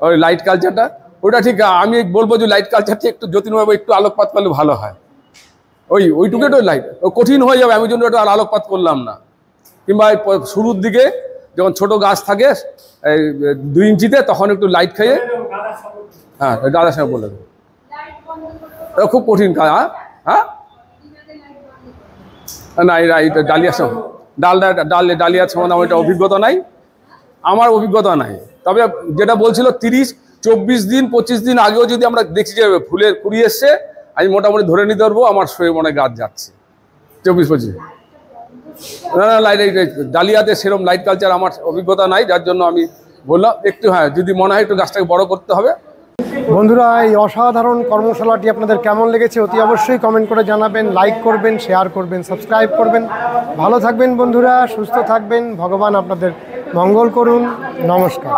Speaker 3: ওই লাইট কালচারটা, ওটা ঠিক আমি বলবো যে লাইট কালচারটা একটু জ্যোতির্ময় একটু আলোকপাত করলে ভালো হয়। ওইটুকুটা লাইট কঠিন হয়ে যাবে, আমি জন্য ওটা আর আলোকপাত করলাম না। কিংবা শুরুর দিকে যখন ছোট গাছ থাকে 2 ইঞ্চিতে, তখন একটু লাইট খেয়ে, হ্যাঁ দাদার সঙ্গে বলে দেবো, খুব কঠিন কাজ। হ্যাঁ না, এটা ডালিয়ার সঙ্গে ডালিয়ার সম্বন্ধে আমার এটা অভিজ্ঞতা নাই, আমার অভিজ্ঞতা নাই। তবে যেটা বলছিল 30-24 দিন 25 দিন আগেও যদি আমরা দেখি যে ফুলের কুড়ি এসছে, আমি মোটামুটি ধরে নিতে পারবো আমার শরীর মনে গাছ যাচ্ছে 24-25। না না, লাইট ডালিয়াতে সেরকম লাইট কালচার আমার অভিজ্ঞতা নাই, যার জন্য আমি বললাম একটু, হ্যাঁ যদি মনে হয় একটু গাছটাকে বড় করতে হবে।
Speaker 5: বন্ধুরা, এই অসাধারণ কর্মশালাটি আপনাদের কেমন লেগেছে অতি অবশ্যই কমেন্ট করে জানাবেন, লাইক করবেন, শেয়ার করবেন, সাবস্ক্রাইব করবেন। ভালো থাকবেন বন্ধুরা, সুস্থ থাকবেন, ভগবান আপনাদের মঙ্গল করুন। নমস্কার।